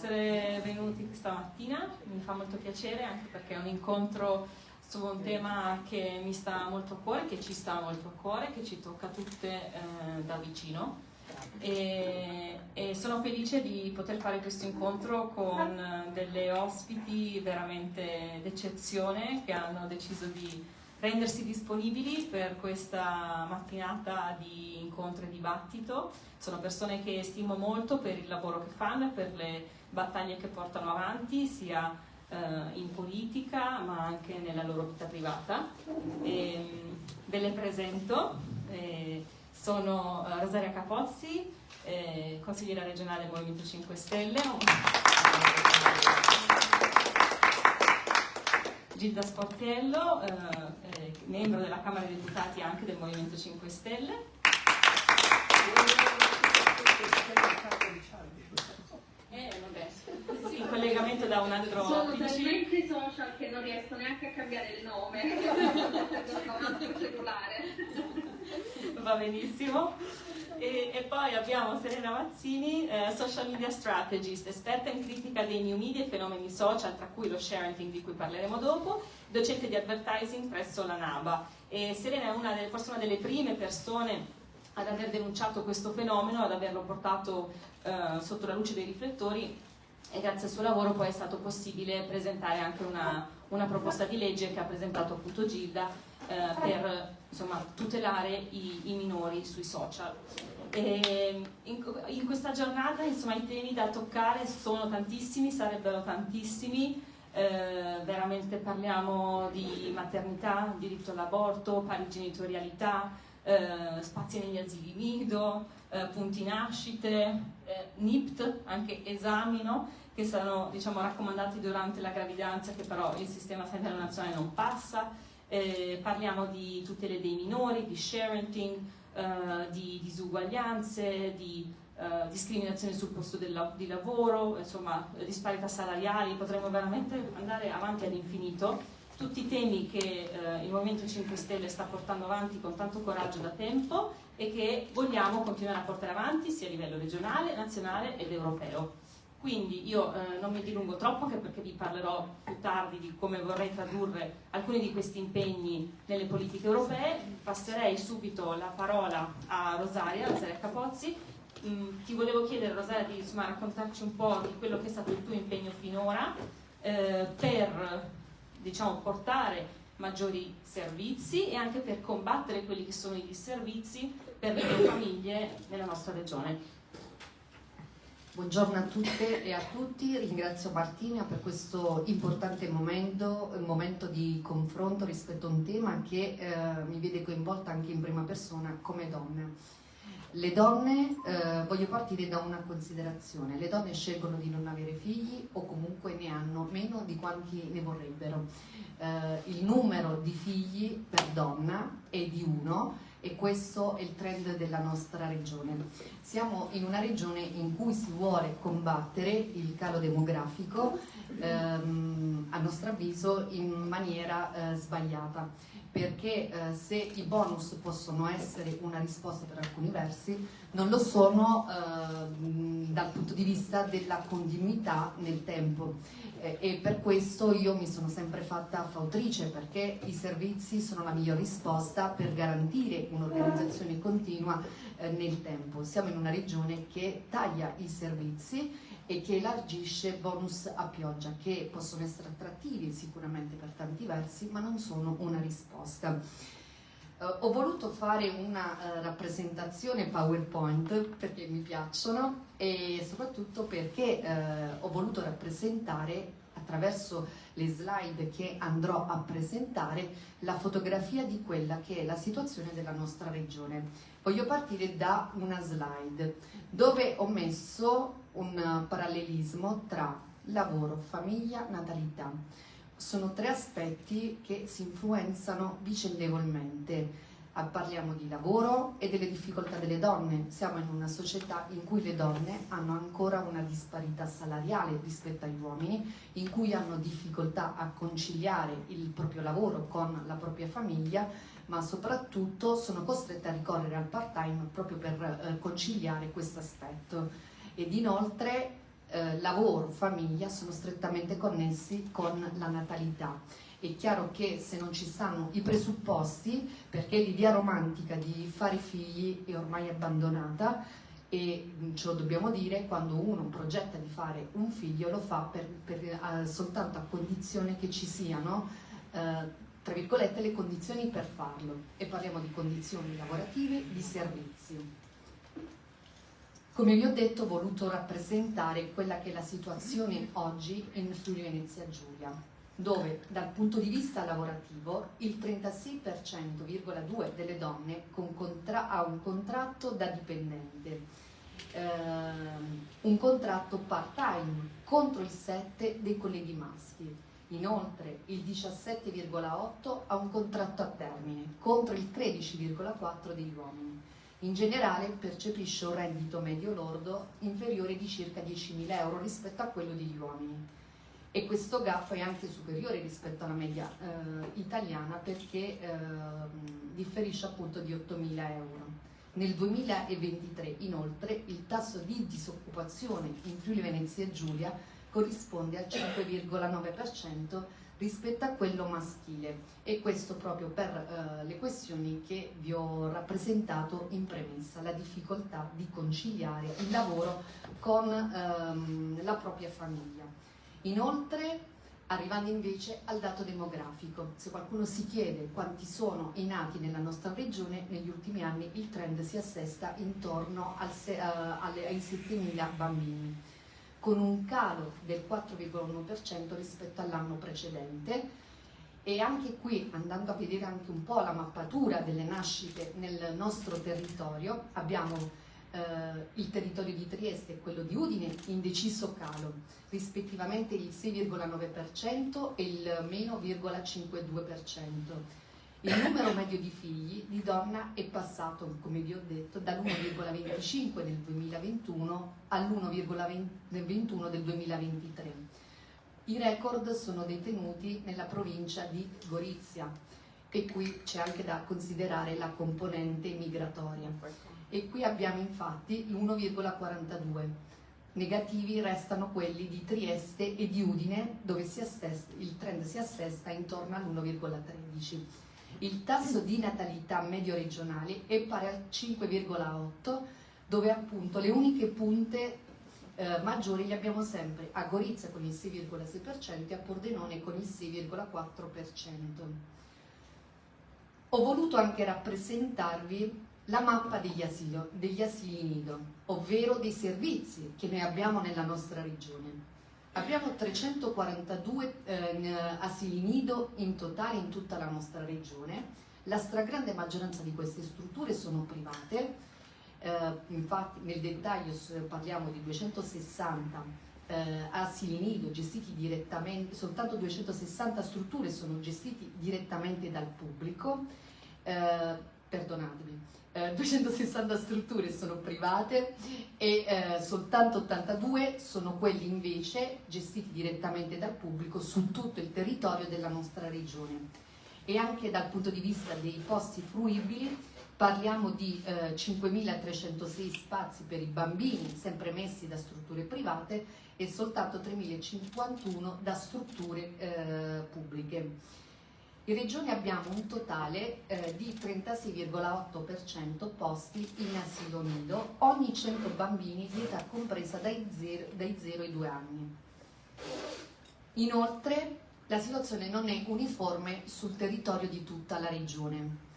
essere venuti questa mattina, mi fa molto piacere anche perché è un incontro su un tema che mi sta molto a cuore, che ci sta molto a cuore, che ci tocca tutte da vicino e sono felice di poter fare questo incontro con delle ospiti veramente d'eccezione che hanno deciso di rendersi disponibili per questa mattinata di incontro e dibattito. Sono persone che stimo molto per il lavoro che fanno e per le battaglie che portano avanti, sia in politica ma anche nella loro vita privata. Ve le presento. Sono Rosaria Capozzi, consigliera regionale del Movimento 5 Stelle. Gilda Sportiello, membro della Camera dei Deputati anche del Movimento 5 Stelle. Sì, in collegamento da un altro Sono PC. talmente social che non riesco neanche a cambiare il nome, ho un altro cellulare. Va benissimo. E poi abbiamo Serena Mazzini, social media strategist, esperta in critica dei new media e fenomeni social, tra cui lo sharing di cui parleremo dopo, docente di advertising presso la NABA. E Serena è forse una delle prime persone ad aver denunciato questo fenomeno, ad averlo portato sotto la luce dei riflettori, e grazie al suo lavoro poi è stato possibile presentare anche una proposta di legge che ha presentato appunto Gilda per tutelare i minori sui social. In questa giornata i temi da toccare sono tantissimi, sarebbero tantissimi. Veramente parliamo di maternità, diritto all'aborto, pari genitorialità, spazi negli asili nido, punti nascite, NIPT, anche esami, no? Che sono raccomandati durante la gravidanza, che però il sistema sanitario nazionale non passa. Parliamo di tutele dei minori, di sharing, di disuguaglianze, di discriminazione sul posto di lavoro, disparità salariali. Potremmo veramente andare avanti all'infinito. Tutti temi che il Movimento 5 Stelle sta portando avanti con tanto coraggio da tempo e che vogliamo continuare a portare avanti sia a livello regionale, nazionale ed europeo. Quindi io non mi dilungo troppo, anche perché vi parlerò più tardi di come vorrei tradurre alcuni di questi impegni nelle politiche europee. Passerei subito la parola a Rosaria Capozzi. Ti volevo chiedere, Rosaria, di raccontarci un po' di quello che è stato il tuo impegno finora per portare maggiori servizi e anche per combattere quelli che sono i disservizi per le famiglie nella nostra regione. Buongiorno a tutte e a tutti, ringrazio Martina per questo importante momento di confronto rispetto a un tema che mi vede coinvolta anche in prima persona come donna. Le donne, voglio partire da una considerazione: le donne scelgono di non avere figli o comunque ne hanno meno di quanti ne vorrebbero. Il numero di figli per donna è di 1 e questo è il trend della nostra regione. Siamo in una regione in cui si vuole combattere il calo demografico, a nostro avviso in maniera sbagliata, perché se i bonus possono essere una risposta per alcuni versi, non lo sono dal punto di vista della continuità nel tempo. E per questo io mi sono sempre fatta fautrice, perché i servizi sono la miglior risposta per garantire un'organizzazione continua nel tempo. Siamo in una regione che taglia i servizi e che elargisce bonus a pioggia, che possono essere attrattivi sicuramente per tanti versi, ma non sono una risposta. Ho voluto fare una rappresentazione PowerPoint perché mi piacciono e soprattutto perché ho voluto rappresentare attraverso le slide che andrò a presentare la fotografia di quella che è la situazione della nostra regione. Voglio partire da una slide dove ho messo un parallelismo tra lavoro, famiglia, natalità. Sono 3 aspetti che si influenzano vicendevolmente. Parliamo di lavoro e delle difficoltà delle donne. Siamo in una società in cui le donne hanno ancora una disparità salariale rispetto agli uomini, in cui hanno difficoltà a conciliare il proprio lavoro con la propria famiglia, ma soprattutto sono costrette a ricorrere al part-time proprio per conciliare questo aspetto. Ed inoltre lavoro, famiglia sono strettamente connessi con la natalità. È chiaro che se non ci stanno i presupposti, perché l'idea romantica di fare figli è ormai abbandonata, e ce lo dobbiamo dire, quando uno progetta di fare un figlio lo fa soltanto a condizione che ci siano, tra virgolette, le condizioni per farlo, e parliamo di condizioni lavorative, di servizi. Come vi ho detto, ho voluto rappresentare quella che è la situazione oggi in Friuli Venezia Giulia, dove dal punto di vista lavorativo il 36,2% delle donne ha un contratto da dipendente, un contratto part-time contro il 7% dei colleghi maschi. Inoltre il 17,8% ha un contratto a termine contro il 13,4% degli uomini. In generale percepisce un reddito medio lordo inferiore di circa 10.000 euro rispetto a quello degli uomini, e questo gap è anche superiore rispetto alla media italiana, perché differisce appunto di 8.000 euro. Nel 2023 inoltre il tasso di disoccupazione in Friuli Venezia Giulia corrisponde al 5,9% rispetto a quello maschile, e questo proprio per le questioni che vi ho rappresentato in premessa, la difficoltà di conciliare il lavoro con la propria famiglia. Inoltre, arrivando invece al dato demografico, se qualcuno si chiede quanti sono i nati nella nostra regione, negli ultimi anni il trend si assesta intorno ai 7.000 bambini, con un calo del 4,1% rispetto all'anno precedente. E anche qui, andando a vedere anche un po' la mappatura delle nascite nel nostro territorio, abbiamo il territorio di Trieste e quello di Udine in deciso calo, rispettivamente il 6,9% e il meno 0,52%. Il numero medio di figli di donna è passato, come vi ho detto, dall'1,25 del 2021 all'1,21 del 2023. I record sono detenuti nella provincia di Gorizia, e qui c'è anche da considerare la componente migratoria. E qui abbiamo infatti l'1,42. Negativi restano quelli di Trieste e di Udine, dove il trend si assesta intorno all'1,13. Il tasso di natalità medio regionale è pari al 5,8, dove appunto le uniche punte maggiori le abbiamo sempre a Gorizia con il 6,6% e a Pordenone con il 6,4%. Ho voluto anche rappresentarvi la mappa degli asili nido, ovvero dei servizi che noi abbiamo nella nostra regione. Abbiamo 342 asili nido in totale in tutta la nostra regione. La stragrande maggioranza di queste strutture sono private, infatti nel dettaglio parliamo di 260 asili nido gestiti direttamente, soltanto 260 strutture sono gestiti direttamente dal pubblico, 260 strutture sono private e soltanto 82 sono quelli invece gestiti direttamente dal pubblico su tutto il territorio della nostra regione. E anche dal punto di vista dei posti fruibili parliamo di 5.306 spazi per i bambini, sempre messi da strutture private, e soltanto 3.051 da strutture pubbliche. In regione abbiamo un totale di 36,8% posti in asilo nido, ogni 100 bambini di età compresa dai 0 ai 2 anni. Inoltre la situazione non è uniforme sul territorio di tutta la regione.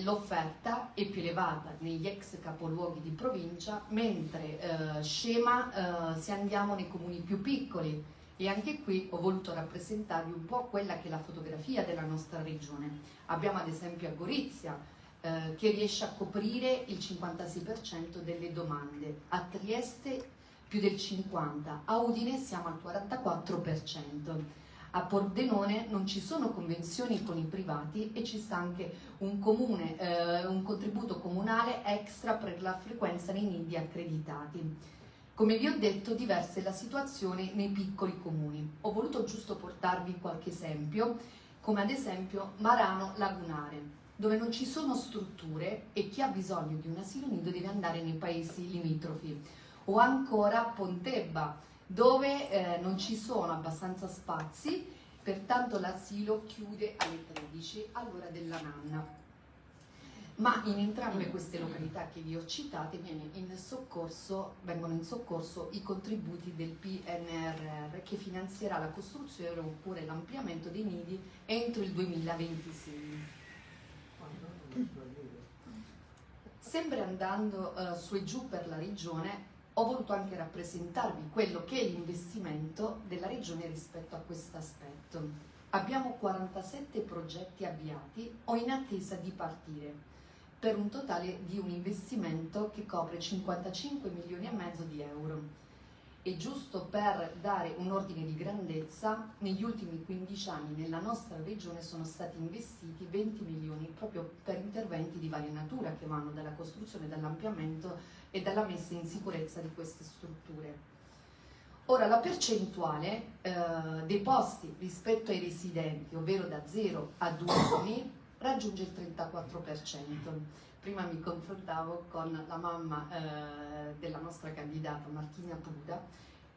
L'offerta è più elevata negli ex capoluoghi di provincia, mentre scema se andiamo nei comuni più piccoli. E anche qui ho voluto rappresentarvi un po' quella che è la fotografia della nostra regione. Abbiamo ad esempio a Gorizia che riesce a coprire il 56% delle domande, a Trieste più del 50%, a Udine siamo al 44%. A Pordenone non ci sono convenzioni con i privati e ci sta anche un contributo comunale extra per la frequenza nei nidi accreditati. Come vi ho detto, diversa è la situazione nei piccoli comuni. Ho voluto giusto portarvi qualche esempio, come ad esempio Marano Lagunare, dove non ci sono strutture e chi ha bisogno di un asilo nido deve andare nei paesi limitrofi. o ancora Pontebba, dove non ci sono abbastanza spazi, pertanto l'asilo chiude alle 13, all'ora della nanna. Ma in entrambe queste località che vi ho citate vengono in soccorso i contributi del PNRR, che finanzierà la costruzione oppure l'ampliamento dei nidi entro il 2026. Sempre andando su e giù per la regione, ho voluto anche rappresentarvi quello che è l'investimento della regione rispetto a questo aspetto. Abbiamo 47 progetti avviati o in attesa di partire, per un totale di un investimento che copre 55 milioni e mezzo di euro. E giusto per dare un ordine di grandezza, negli ultimi 15 anni nella nostra regione sono stati investiti 20 milioni proprio per interventi di varia natura che vanno dalla costruzione, dall'ampliamento e dalla messa in sicurezza di queste strutture. Ora, la percentuale dei posti rispetto ai residenti, ovvero da 0 a 2 anni, raggiunge il 34%. Prima mi confrontavo con la mamma della nostra candidata Martina Puda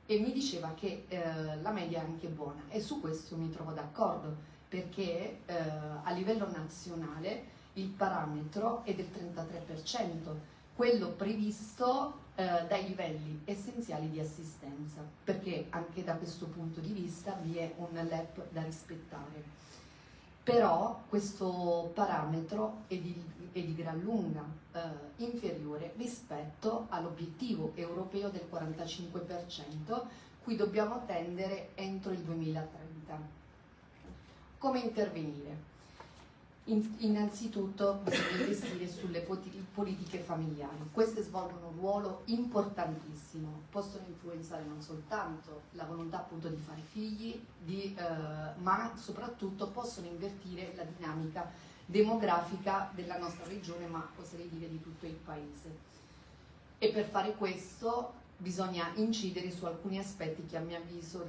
e mi diceva che la media è anche buona, e su questo mi trovo d'accordo, perché a livello nazionale il parametro è del 33%, quello previsto dai livelli essenziali di assistenza, perché anche da questo punto di vista vi è un LEP da rispettare. Però questo parametro è di gran lunga inferiore rispetto all'obiettivo europeo del 45%, cui dobbiamo tendere entro il 2030. Come intervenire? Innanzitutto bisogna investire sulle politiche familiari. Queste svolgono un ruolo importantissimo, possono influenzare non soltanto la volontà appunto di fare figli, ma soprattutto possono invertire la dinamica demografica della nostra regione, ma oserei dire di tutto il paese. E per fare questo bisogna incidere su alcuni aspetti che a mio avviso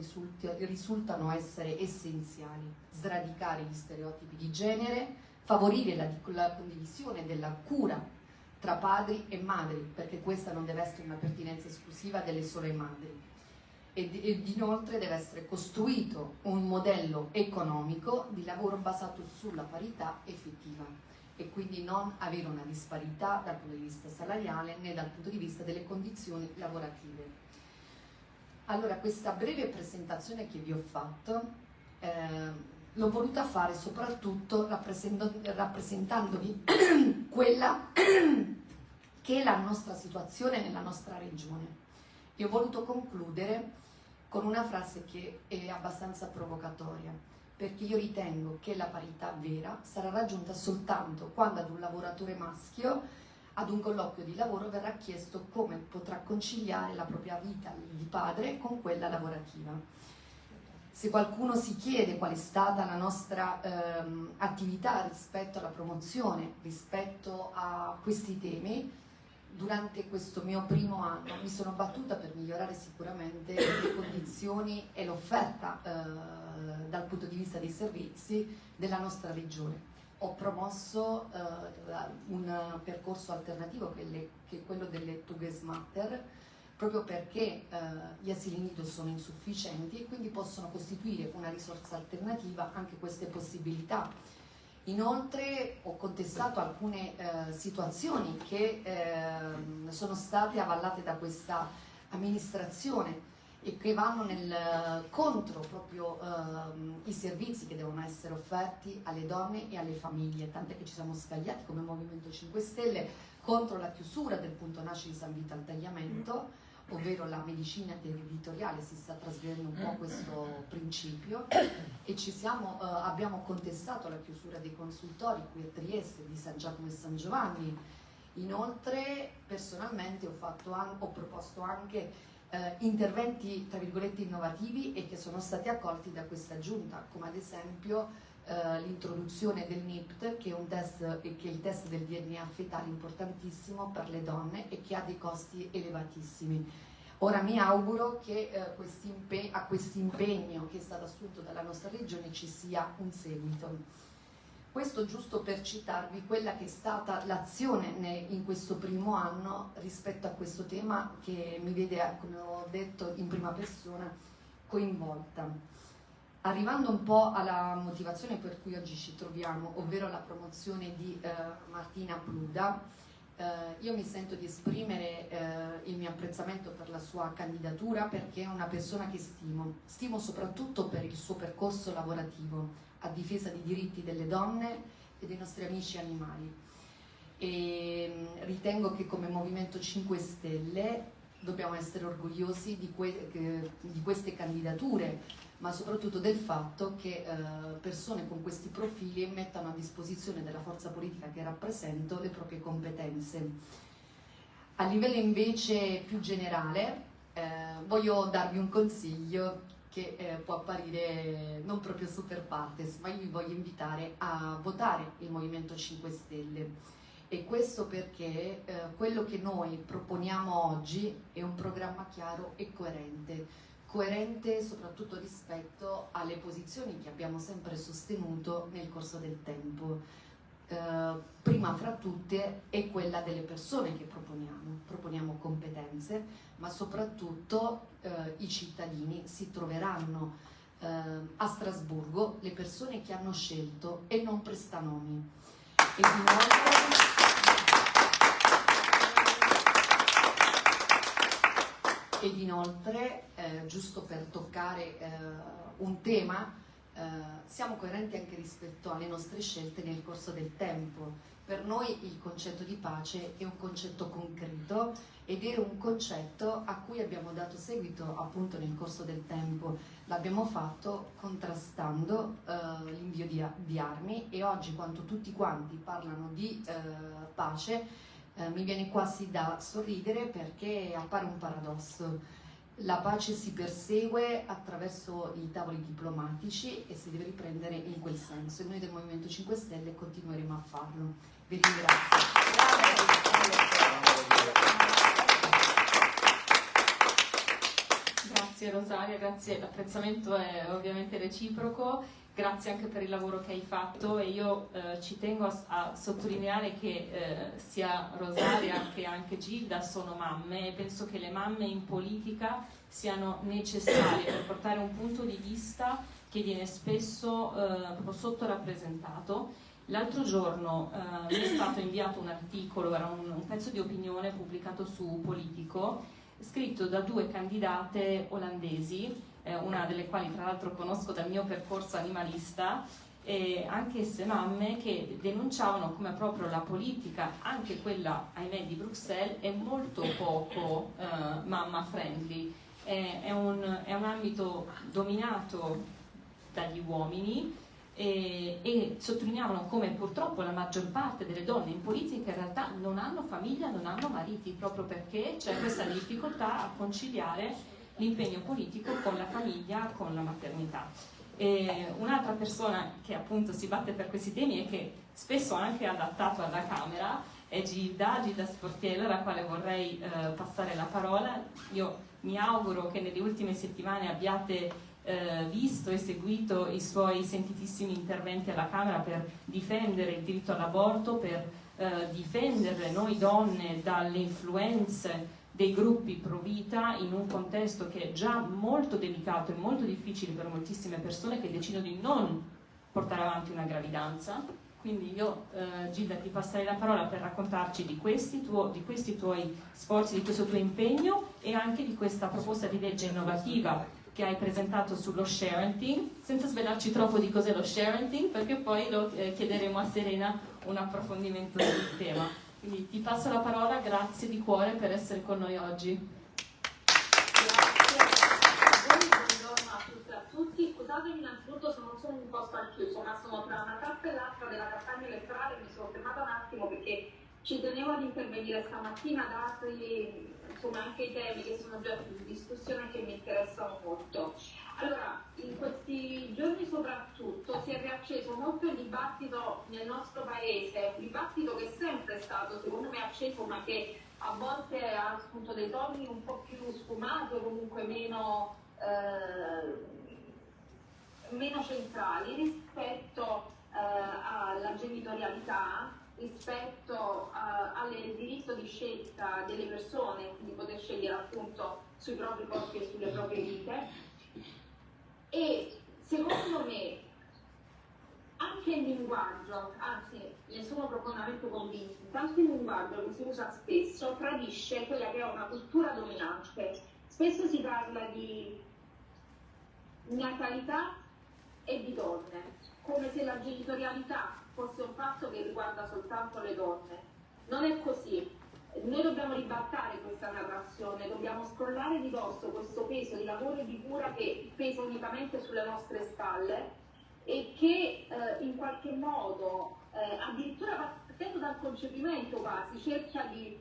risultano essere essenziali: sradicare gli stereotipi di genere, favorire la condivisione della cura tra padri e madri, perché questa non deve essere una pertinenza esclusiva delle sole madri, ed inoltre deve essere costruito un modello economico di lavoro basato sulla parità effettiva e quindi non avere una disparità dal punto di vista salariale né dal punto di vista delle condizioni lavorative. Allora, questa breve presentazione che vi ho fatto l'ho voluta fare soprattutto rappresentandovi quella che è la nostra situazione nella nostra regione. E ho voluto concludere con una frase che è abbastanza provocatoria, perché io ritengo che la parità vera sarà raggiunta soltanto quando ad un lavoratore maschio, ad un colloquio di lavoro, verrà chiesto come potrà conciliare la propria vita di padre con quella lavorativa. Se qualcuno si chiede qual è stata la nostra attività rispetto alla promozione, rispetto a questi temi, durante questo mio primo anno mi sono battuta per migliorare sicuramente le condizioni e l'offerta dal punto di vista dei servizi della nostra regione. Ho promosso un percorso alternativo che è quello delle Tuges Mater, proprio perché gli asili nido sono insufficienti e quindi possono costituire una risorsa alternativa anche queste possibilità. Inoltre ho contestato alcune situazioni che sono state avallate da questa amministrazione e che vanno contro proprio i servizi che devono essere offerti alle donne e alle famiglie, tant'è che ci siamo scagliati come Movimento 5 Stelle contro la chiusura del punto nascita di San Vito al Tagliamento, ovvero la medicina territoriale. Si sta trasgredendo un po' questo principio e abbiamo contestato la chiusura dei consultori qui a Trieste di San Giacomo e San Giovanni. Inoltre personalmente ho proposto anche interventi tra virgolette innovativi e che sono stati accolti da questa giunta, come ad esempio l'introduzione del NIPT, che è il test del DNA fetale importantissimo per le donne e che ha dei costi elevatissimi. Ora mi auguro che a questo impegno che è stato assunto dalla nostra regione ci sia un seguito. Questo giusto per citarvi quella che è stata l'azione in questo primo anno rispetto a questo tema che mi vede, come ho detto, in prima persona coinvolta. Arrivando un po' alla motivazione per cui oggi ci troviamo, ovvero la promozione di Martina Pluda, io mi sento di esprimere il mio apprezzamento per la sua candidatura perché è una persona che stimo soprattutto per il suo percorso lavorativo a difesa dei diritti delle donne e dei nostri amici animali. E ritengo che come Movimento 5 Stelle dobbiamo essere orgogliosi di queste candidature, ma soprattutto del fatto che persone con questi profili mettano a disposizione della forza politica che rappresento le proprie competenze. A livello invece più generale, voglio darvi un consiglio che può apparire non proprio super partes, ma io vi voglio invitare a votare il Movimento 5 Stelle. E questo perché quello che noi proponiamo oggi è un programma chiaro e coerente soprattutto rispetto alle posizioni che abbiamo sempre sostenuto nel corso del tempo. Prima fra tutte è quella delle persone che proponiamo competenze, ma soprattutto i cittadini si troveranno a Strasburgo le persone che hanno scelto e non prestanomi. Ed inoltre giusto per toccare un tema, siamo coerenti anche rispetto alle nostre scelte nel corso del tempo. Per noi il concetto di pace è un concetto concreto ed è un concetto a cui abbiamo dato seguito appunto nel corso del tempo. L'abbiamo fatto contrastando l'invio di armi e oggi quando tutti quanti parlano di pace mi viene quasi da sorridere perché appare un paradosso. La pace si persegue attraverso i tavoli diplomatici e si deve riprendere in quel senso e noi del Movimento 5 Stelle continueremo a farlo. Vi ringrazio. Grazie Rosaria, grazie, l'apprezzamento è ovviamente reciproco. Grazie anche per il lavoro che hai fatto e io ci tengo a sottolineare che sia Rosaria che anche Gilda sono mamme e penso che le mamme in politica siano necessarie per portare un punto di vista che viene spesso proprio sottorappresentato. L'altro giorno mi è stato inviato un articolo, era un pezzo di opinione pubblicato su Politico, scritto da 2 candidate olandesi, una delle quali tra l'altro conosco dal mio percorso animalista, anche se mamme che denunciavano come proprio la politica, anche quella ahimè di Bruxelles, è molto poco mamma friendly, è un ambito dominato dagli uomini e sottolineavano come purtroppo la maggior parte delle donne in politica in realtà non hanno famiglia, non hanno mariti, proprio perché c'è questa difficoltà a conciliare l'impegno politico con la famiglia, con la maternità. Un'altra persona che appunto si batte per questi temi e che spesso ha anche adattato alla Camera è Gilda Sportiello, alla quale vorrei passare la parola. Io mi auguro che nelle ultime settimane abbiate visto e seguito i suoi sentitissimi interventi alla Camera per difendere il diritto all'aborto, per difendere noi donne dalle influenze dei gruppi pro vita in un contesto che è già molto delicato e molto difficile per moltissime persone che decidono di non portare avanti una gravidanza. Quindi io, Gilda, ti passerei la parola per raccontarci di questi tuoi sforzi, di questo tuo impegno e anche di questa proposta di legge innovativa che hai presentato sullo sharenting, senza svelarci troppo di cos'è lo sharenting, perché poi lo chiederemo a Serena un approfondimento sul tema. Quindi ti passo la parola, grazie di cuore per essere con noi oggi. Grazie, buongiorno a tutte e a tutti. Scusatemi innanzitutto se non sono un posto al chiuso, ma sono tra una tappa e l'altra della campagna elettorale, mi sono fermata un attimo perché ci tenevo ad intervenire stamattina dati insomma anche i temi che sono già in discussione e che mi interessano molto. Allora, in questi giorni soprattutto si è riacceso molto il dibattito nel nostro paese, un dibattito che è sempre stato secondo me acceso ma che a volte ha appunto dei toni un po' più sfumati o comunque meno centrali rispetto alla genitorialità rispetto al diritto di scelta delle persone, di poter scegliere appunto sui propri corpi e sulle proprie vite. E secondo me anche il linguaggio, anzi ne sono profondamente convinta, anche il linguaggio che si usa spesso tradisce quella che è una cultura dominante. Spesso si parla di natalità e di donne, come se la genitorialità fosse un fatto che riguarda soltanto le donne. Non è così. Noi dobbiamo ribaltare questa narrazione, dobbiamo scrollare di dosso questo peso di lavoro e di cura che pesa unicamente sulle nostre spalle e che in qualche modo, addirittura partendo dal concepimento quasi, cerca di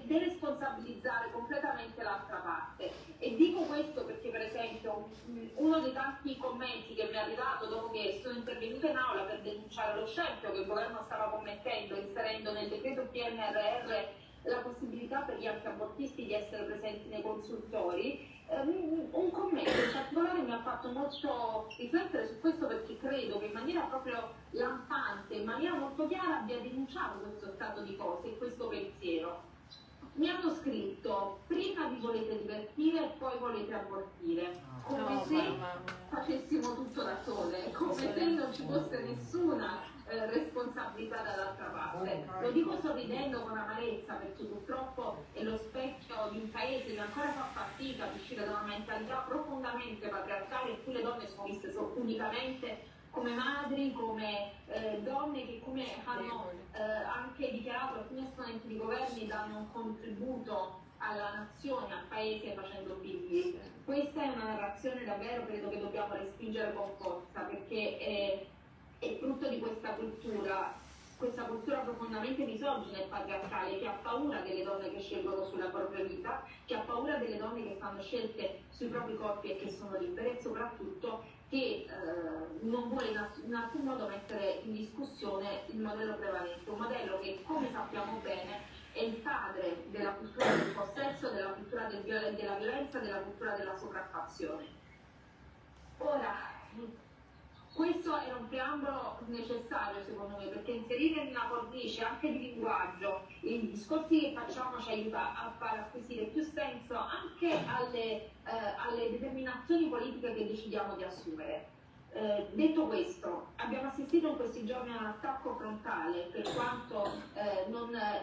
deresponsabilizzare completamente l'altra parte. E dico questo perché, per esempio, uno dei tanti commenti che mi è arrivato dopo che sono intervenuta in aula per denunciare lo scempio che il governo stava commettendo, inserendo nel decreto PNRR la possibilità per gli antiabortisti di essere presenti nei consultori, un commento in particolare mi ha fatto molto riflettere su questo, perché credo che in maniera proprio lampante, in maniera molto chiara abbia denunciato questo stato di cose e questo pensiero. Mi hanno scritto: prima vi volete divertire e poi volete abortire, come se facessimo tutto da sole, come se non ci fosse nessuna responsabilità dall'altra parte. Lo dico sorridendo con amarezza, perché purtroppo è lo specchio di un paese che ancora fa fatica ad uscire da una mentalità profondamente patriarcale in cui le donne sono viste unicamente come madri, come donne che, come hanno anche dichiarato alcuni esponenti di governi, danno un contributo alla nazione, al paese facendo figli. Questa è una narrazione davvero, credo che dobbiamo respingere con forza, perché è frutto di questa cultura profondamente misogina e patriarcale, che ha paura delle donne che scelgono sulla propria vita, che ha paura delle donne che fanno scelte sui propri corpi e che sono libere, e soprattutto che non vuole in alcun modo mettere in discussione il modello prevalente, un modello che, come sappiamo bene, è il padre della cultura del possesso, della cultura della violenza, della cultura della sopraffazione. Ora, questo era un preambolo necessario secondo me, perché inserire in una cornice anche di linguaggio i discorsi che facciamo ci aiuta a far acquisire più senso anche alle determinazioni politiche che decidiamo di assumere. Detto questo, abbiamo assistito in questi giorni a un attacco frontale, per quanto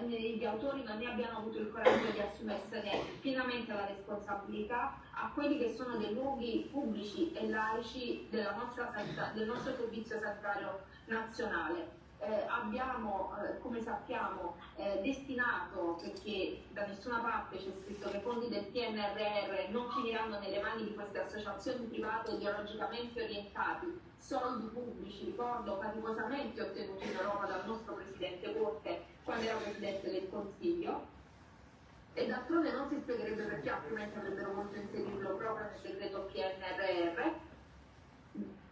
gli autori non ne abbiano avuto il coraggio di assumersene pienamente la responsabilità, a quelli che sono dei luoghi pubblici e laici del nostro servizio sanitario nazionale. Abbiamo, come sappiamo, destinato, perché da nessuna parte c'è scritto che i fondi del PNRR non finiranno nelle mani di queste associazioni private ideologicamente orientati, soldi pubblici, ricordo, faticosamente ottenuti in Europa dal nostro Presidente Conte quando era Presidente del Consiglio, e d'altronde non si spiegherebbe perché altrimenti avrebbero voluto inserirlo proprio nel decreto PNRR.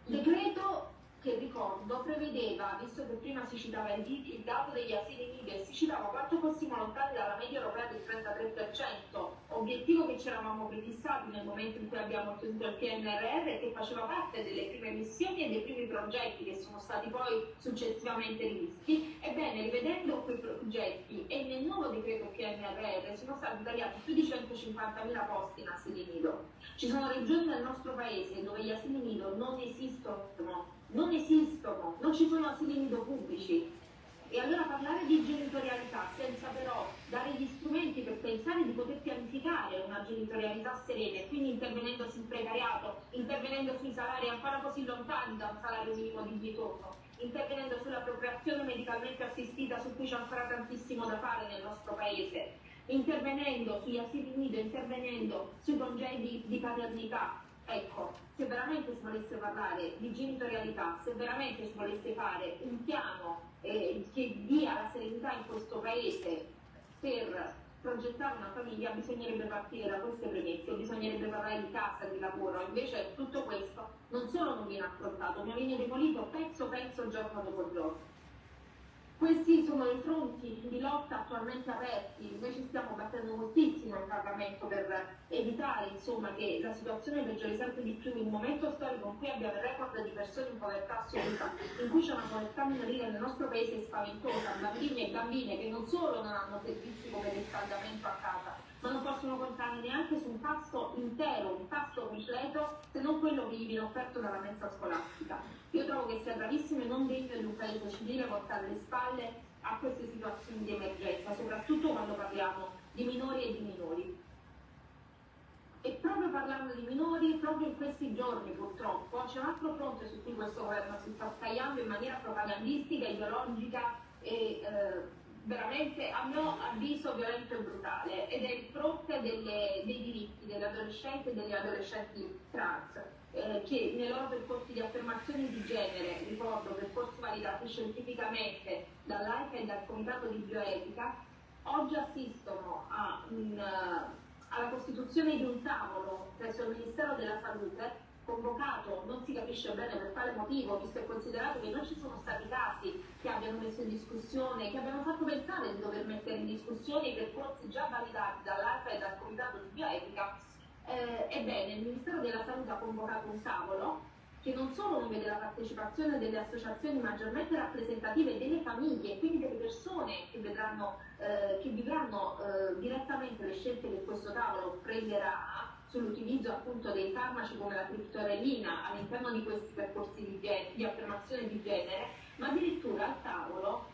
Decreto che, ricordo, prevedeva, visto che prima si citava il dato degli asili nido e si citava quanto fossimo lontani dalla media europea del 33%, obiettivo che ci eravamo prefissati nel momento in cui abbiamo ottenuto il PNRR e che faceva parte delle prime missioni e dei primi progetti che sono stati poi successivamente rivisti. Ebbene, rivedendo quei progetti e nel nuovo decreto PNRR sono stati tagliati più di 150.000 posti in asili nido. Ci sono regioni del nostro paese dove gli asili nido non esistono, non ci sono asili nido pubblici. E allora parlare di genitorialità senza però dare gli strumenti per pensare di poter pianificare una genitorialità serena, e quindi intervenendo sul precariato, intervenendo sui salari ancora così lontani da un salario minimo dignitoso, intervenendo sulla procreazione medicalmente assistita, su cui c'è ancora tantissimo da fare nel nostro paese, intervenendo sugli asili nido, intervenendo sui congedi di paternità. Ecco, se veramente si volesse parlare di genitorialità, se veramente si volesse fare un piano che dia la serenità in questo paese per progettare una famiglia, bisognerebbe partire da queste premesse, bisognerebbe parlare di casa, di lavoro. Invece tutto questo non solo non viene affrontato, ma viene demolito pezzo giorno dopo giorno. Questi sono i fronti di lotta attualmente aperti. Noi ci stiamo battendo moltissimo in Parlamento per evitare, insomma, che la situazione peggiori sempre di più in un momento storico in cui abbiamo il record di persone in povertà assoluta, in cui c'è una povertà minorile nel nostro paese spaventosa, bambini e bambine che non solo non hanno servizi come riscaldamento a casa, ma non possono contare neanche su un pasto intero, un pasto completo, se non quello che gli viene offerto dalla mensa scolastica. Io trovo che sia gravissimo e non degno di un paese civile portare le spalle a queste situazioni di emergenza, soprattutto quando parliamo di minori e di minori. E proprio parlando di minori, proprio in questi giorni purtroppo c'è un altro fronte su cui questo governo si sta scagliando in maniera propagandistica, ideologica e veramente, a mio avviso, violento e brutale, ed è il fronte dei diritti delle adolescenti e degli adolescenti trans, che nei loro percorsi di affermazione di genere, ricordo percorsi validati scientificamente dall'AIFA e dal Comitato di Bioetica, oggi assistono alla costituzione di un tavolo presso il Ministero della Salute, convocato non si capisce bene per quale motivo, visto e considerato che non ci sono stati casi che abbiano messo in discussione, che abbiano fatto pensare di dover mettere in discussione i percorsi già validati dall'AIFA e dal Comitato di Bioetica. Ebbene, il Ministero della Salute ha convocato un tavolo che non solo non vede la partecipazione delle associazioni maggiormente rappresentative delle famiglie e quindi delle persone che vivranno direttamente le scelte che questo tavolo prenderà sull'utilizzo appunto dei farmaci come la criptorelina all'interno di questi percorsi di affermazione di genere, ma addirittura al tavolo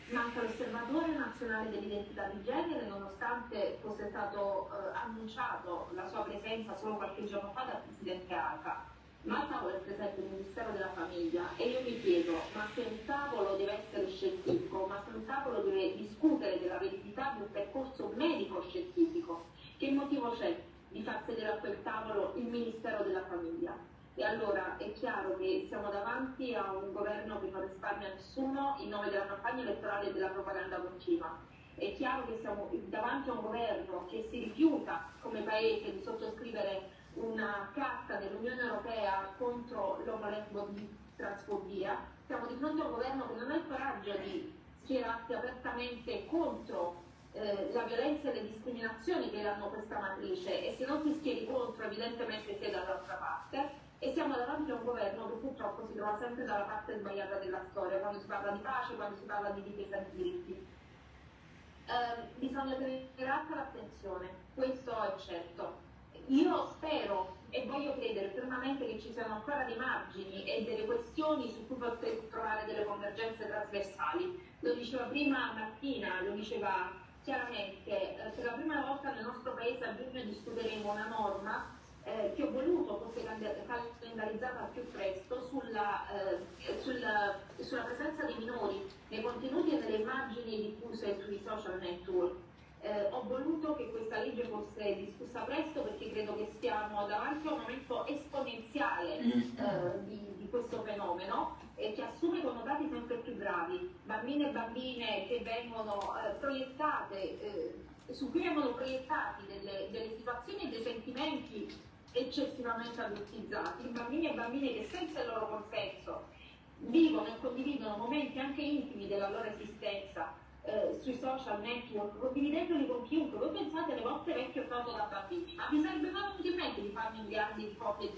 manca l'Osservatorio Nazionale dell'Identità di Genere, nonostante fosse stato annunciato la sua presenza solo qualche giorno fa dal Presidente AIFA. Ma al tavolo è presente il Ministero della Famiglia e io mi chiedo, ma se un tavolo deve essere scientifico, ma se un tavolo deve discutere della validità di un percorso medico-scientifico, che motivo c'è di far sedere a quel tavolo il Ministero della Famiglia? E allora è chiaro che siamo davanti a un governo che non risparmia nessuno in nome della campagna elettorale e della propaganda continua. È chiaro che siamo davanti a un governo che si rifiuta come paese di sottoscrivere una carta dell'Unione Europea contro l'omolesbobitransfobia. Siamo di fronte a un governo che non ha il coraggio di schierarsi apertamente contro la violenza e le discriminazioni che danno questa matrice, e se non ti schieri contro evidentemente sei dall'altra parte. E siamo davanti a un governo che purtroppo si trova sempre dalla parte sbagliata della storia quando si parla di pace, quando si parla di difesa dei diritti. Bisogna tenere alta l'attenzione, questo è certo. Io spero e voglio credere fermamente che ci siano ancora dei margini e delle questioni su cui poter trovare delle convergenze trasversali. Lo diceva prima Martina, lo diceva chiaramente, per la prima volta nel nostro paese a giugno discuteremo una norma che ho voluto fosse calendarizzata al più presto sulla presenza dei minori nei contenuti e nelle immagini diffuse sui social network. Ho voluto che questa legge fosse discussa presto perché credo che stiamo davanti a un momento esponenziale di questo fenomeno che assume connotati sempre più gravi. Bambine e bambine che vengono proiettate, su cui vengono proiettati delle situazioni e dei sentimenti eccessivamente adultizzati, bambini e bambine che senza il loro consenso vivono e condividono momenti anche intimi della loro esistenza sui social network, condividendoli con chiunque. Voi pensate alle vostre vecchie foto da bambini, ma vi sarebbe mai venuto in mente di farne miliardi di copie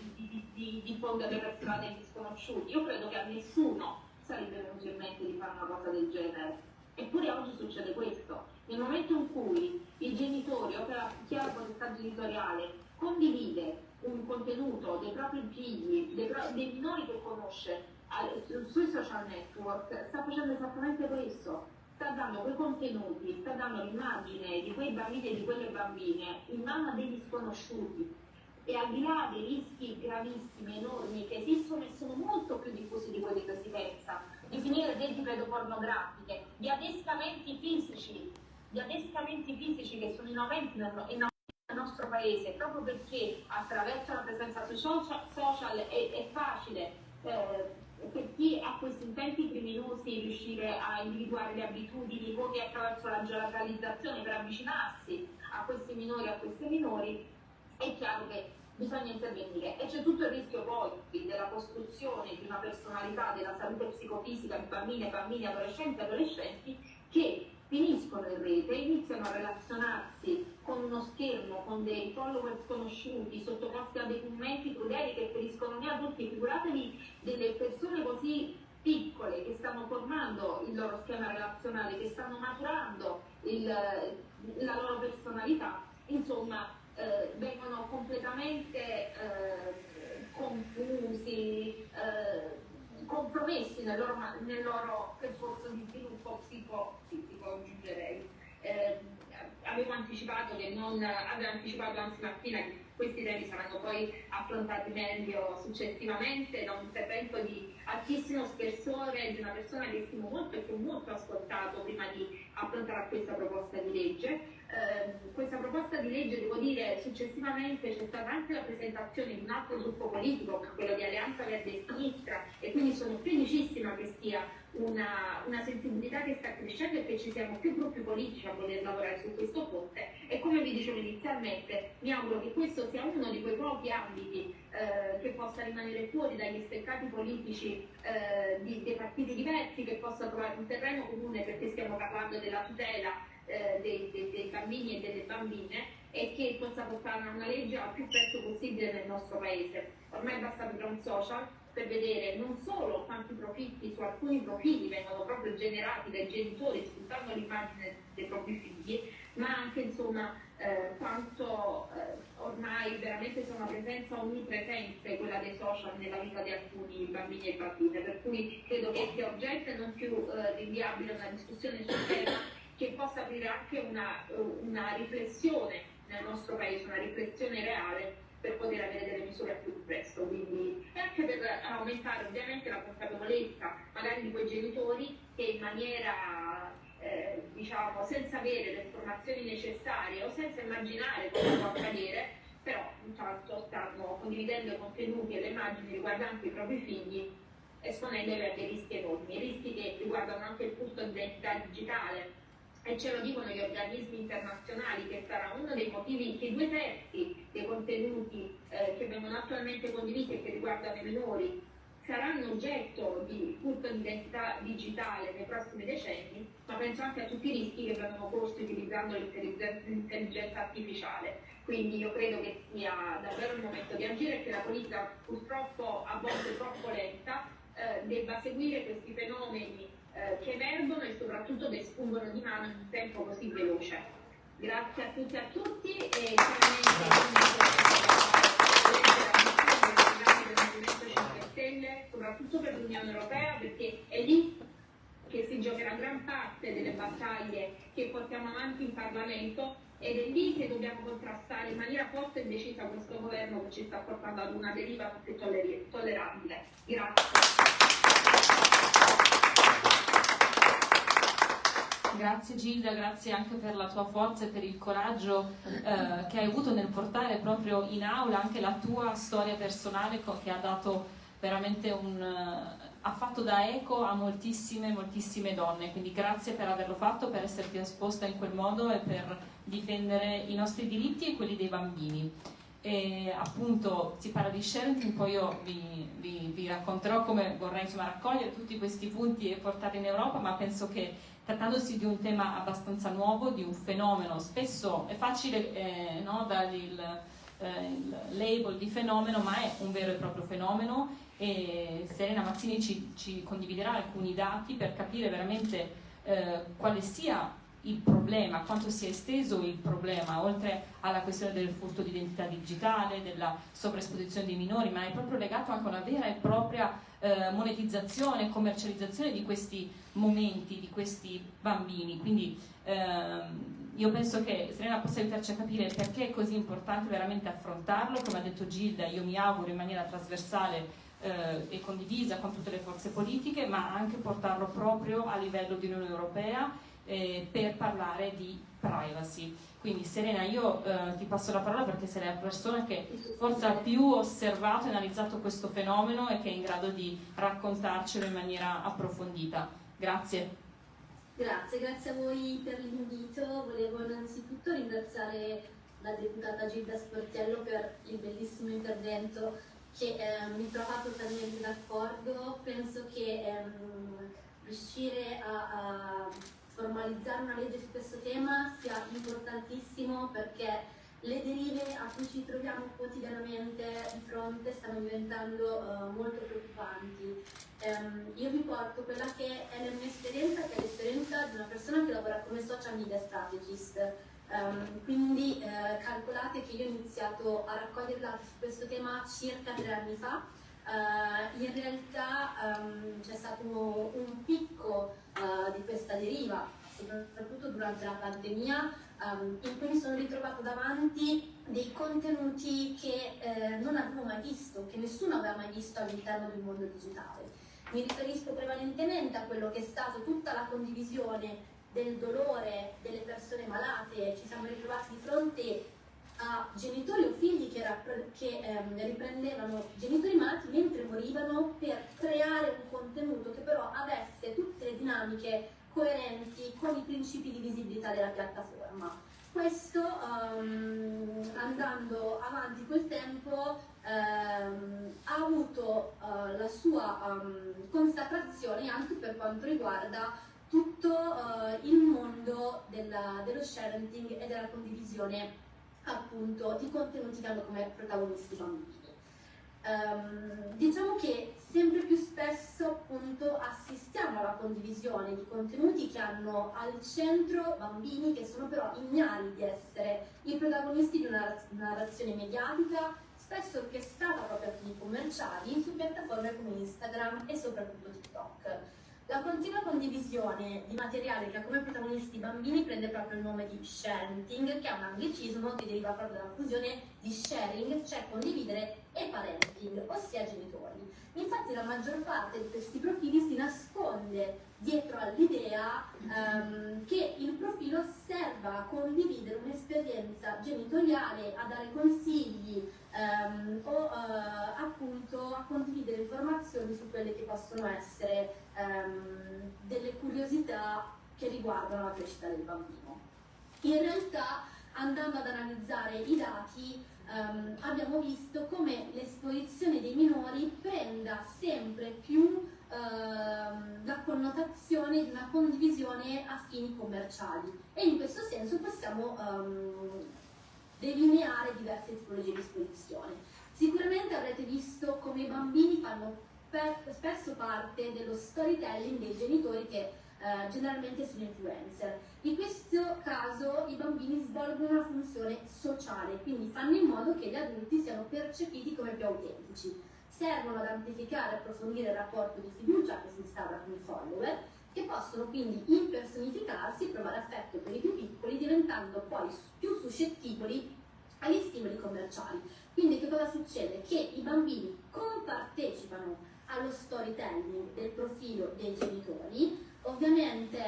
di diffonderle per strada agli sconosciuti? Io credo che a nessuno sarebbe venuto in mente di fare una cosa del genere. Eppure oggi succede questo. Nel momento in cui i genitori o chi ha la potestà genitoriale condivide un contenuto dei propri figli, dei minori che conosce sui social network, sta facendo esattamente questo. Sta dando quei contenuti, sta dando l'immagine di quei bambini e di quelle bambine in mano a degli sconosciuti. E al di là dei rischi gravissimi, enormi, che esistono e sono molto più diffusi di quelli che si pensa, di finire reti pedopornografiche, di adescamenti fisici che sono in aumento nel nostro paese, proprio perché attraverso la presenza sui social è facile per chi ha questi intenti criminosi riuscire a individuare le abitudini come attraverso la geolocalizzazione per avvicinarsi a questi minori e a queste minori. È chiaro che bisogna intervenire. E c'è tutto il rischio poi della costruzione di una personalità della salute psicofisica di bambine, bambini, adolescenti e adolescenti che finiscono in rete, iniziano a relazionarsi con uno schermo, con dei follower sconosciuti, sottoposti a dei commenti crudeli che feriscono gli adulti. Figuratevi delle persone così piccole che stanno formando il loro schema relazionale, che stanno maturando la loro personalità, insomma vengono completamente confusi, compromessi nel loro percorso di sviluppo psicofisico, aggiungerei. Avevo anticipato anzi Martina, che questi temi saranno poi affrontati meglio successivamente da un intervento di altissimo spessore di una persona che stimo molto e che ho molto ascoltato prima di affrontare questa proposta di legge. Questa proposta di legge, devo dire, successivamente c'è stata anche la presentazione di un altro gruppo politico, quello di Alleanza Verde e Sinistra, e quindi sono felicissima che sia una sensibilità che sta crescendo e che ci siano più gruppi politici a voler lavorare su questo fronte. E come vi dicevo inizialmente, mi auguro che questo sia uno di quei pochi ambiti che possa rimanere fuori dagli steccati politici dei partiti diversi, che possa trovare un terreno comune, perché stiamo parlando della tutela dei bambini e delle bambine, e che possa portare a una legge al più presto possibile nel nostro paese. Ormai basta aprire un social per vedere non solo quanti profitti su alcuni profili vengono proprio generati dai genitori sfruttando l'immagine dei propri figli, ma anche insomma quanto ormai veramente sia una presenza onnipresente quella dei social nella vita di alcuni bambini e bambine, per cui credo che sia urgente e non più rinviabile una discussione sul tema che possa aprire anche una riflessione nel nostro paese, una riflessione reale, per poter avere delle misure al più presto, quindi, e anche per aumentare ovviamente la consapevolezza magari di quei genitori che in maniera diciamo senza avere le informazioni necessarie o senza immaginare cosa può accadere, però intanto stanno condividendo i contenuti e le immagini riguardanti i propri figli, esponendoli a dei rischi enormi, rischi che riguardano anche il furto di identità digitale. E ce lo dicono gli organismi internazionali, che sarà uno dei motivi che 2/3 dei contenuti che vengono attualmente condivisi e che riguardano i minori saranno oggetto di furto di identità digitale nei prossimi decenni, ma penso anche a tutti i rischi che vengono corsi utilizzando l'intelligenza artificiale. Quindi io credo che sia davvero il momento di agire e che la politica, purtroppo a volte troppo lenta, debba seguire questi fenomeni che emergono e soprattutto che spungono di mano in un tempo così veloce. Grazie a tutti e a tutti, e chiaramente del Movimento 5 Stelle, soprattutto per l'Unione Europea, perché è lì che si giocherà gran parte delle battaglie che portiamo avanti in Parlamento, ed è lì che dobbiamo contrastare in maniera forte e decisa questo governo che ci sta portando ad una deriva non più tollerabile. Grazie. Grazie Gilda, grazie anche per la tua forza e per il coraggio che hai avuto nel portare proprio in aula anche la tua storia personale, che ha dato veramente ha fatto da eco a moltissime donne, quindi grazie per averlo fatto, per esserti esposta in quel modo e per difendere i nostri diritti e quelli dei bambini. E appunto si parla di sharing, poi io vi racconterò come vorrei raccogliere tutti questi punti e portarli in Europa, ma penso che trattandosi di un tema abbastanza nuovo, di un fenomeno, spesso è facile dargli il label di fenomeno, ma è un vero e proprio fenomeno, e Serena Mazzini ci condividerà alcuni dati per capire veramente quale sia il problema, quanto sia esteso il problema, oltre alla questione del furto di identità digitale, della sovraesposizione dei minori, ma è proprio legato anche a una vera e propria monetizzazione e commercializzazione di questi momenti, di questi bambini. Quindi io penso che Serena possa aiutarci a capire perché è così importante veramente affrontarlo, come ha detto Gilda, io mi auguro in maniera trasversale e condivisa con tutte le forze politiche, ma anche portarlo proprio a livello di Unione Europea per parlare di privacy. Quindi Serena, io ti passo la parola perché sei la persona che forse ha più osservato e analizzato questo fenomeno e che è in grado di raccontarcelo in maniera approfondita. Grazie. Grazie a voi per l'invito. Volevo innanzitutto ringraziare la deputata Gilda Sportiello per il bellissimo intervento che mi trova totalmente d'accordo. Penso che riuscire a formalizzare una legge su questo tema sia importantissimo, perché le derive a cui ci troviamo quotidianamente di fronte stanno diventando molto preoccupanti. Io vi porto quella che è la mia esperienza, che è l'esperienza di una persona che lavora come social media strategist. Quindi calcolate che io ho iniziato a raccogliere dati su questo tema circa 3 anni fa. In realtà c'è stato un picco di questa deriva, soprattutto durante la pandemia, in cui mi sono ritrovata davanti dei contenuti che non avevo mai visto, che nessuno aveva mai visto all'interno del mondo digitale. Mi riferisco prevalentemente a quello che è stato tutta la condivisione del dolore delle persone malate. Ci siamo ritrovati di fronte a genitori o figli che riprendevano genitori malati mentre morivano, per creare un contenuto che però avesse tutte le dinamiche coerenti con i principi di visibilità della piattaforma. Questo, andando avanti col tempo, ha avuto la sua consacrazione anche per quanto riguarda tutto il mondo dello sharing e della condivisione, appunto, di contenuti che hanno come protagonisti bambini. Diciamo che sempre più spesso, appunto, assistiamo alla condivisione di contenuti che hanno al centro bambini che sono però ignari di essere i protagonisti di una narrazione mediatica, spesso orchestrata proprio a fini commerciali, su piattaforme come Instagram e soprattutto TikTok. La continua condivisione di materiale che ha come protagonisti i bambini prende proprio il nome di sharing, che è un anglicismo che deriva proprio dalla fusione di sharing, cioè condividere, e parenting, ossia genitori. Infatti la maggior parte di questi profili si nasconde dietro all'idea che il profilo serva a condividere un'esperienza genitoriale, a dare consigli o appunto a condividere informazioni su quelle che possono essere delle curiosità che riguardano la crescita del bambino. In realtà, andando ad analizzare i dati, abbiamo visto come l'esposizione dei minori prenda sempre più la connotazione di una condivisione a fini commerciali, e in questo senso possiamo delineare diverse tipologie di esposizione. Sicuramente avrete visto come i bambini fanno spesso parte dello storytelling dei genitori che generalmente sono influencer. In questo caso i bambini svolgono una funzione sociale, quindi fanno in modo che gli adulti siano percepiti come più autentici. Servono ad amplificare e approfondire il rapporto di fiducia che si instaura con i follower, che possono quindi impersonificarsi e provare affetto per i più piccoli, diventando poi più suscettibili agli stimoli commerciali. Quindi che cosa succede? Che i bambini compartecipano allo storytelling del profilo dei genitori, ovviamente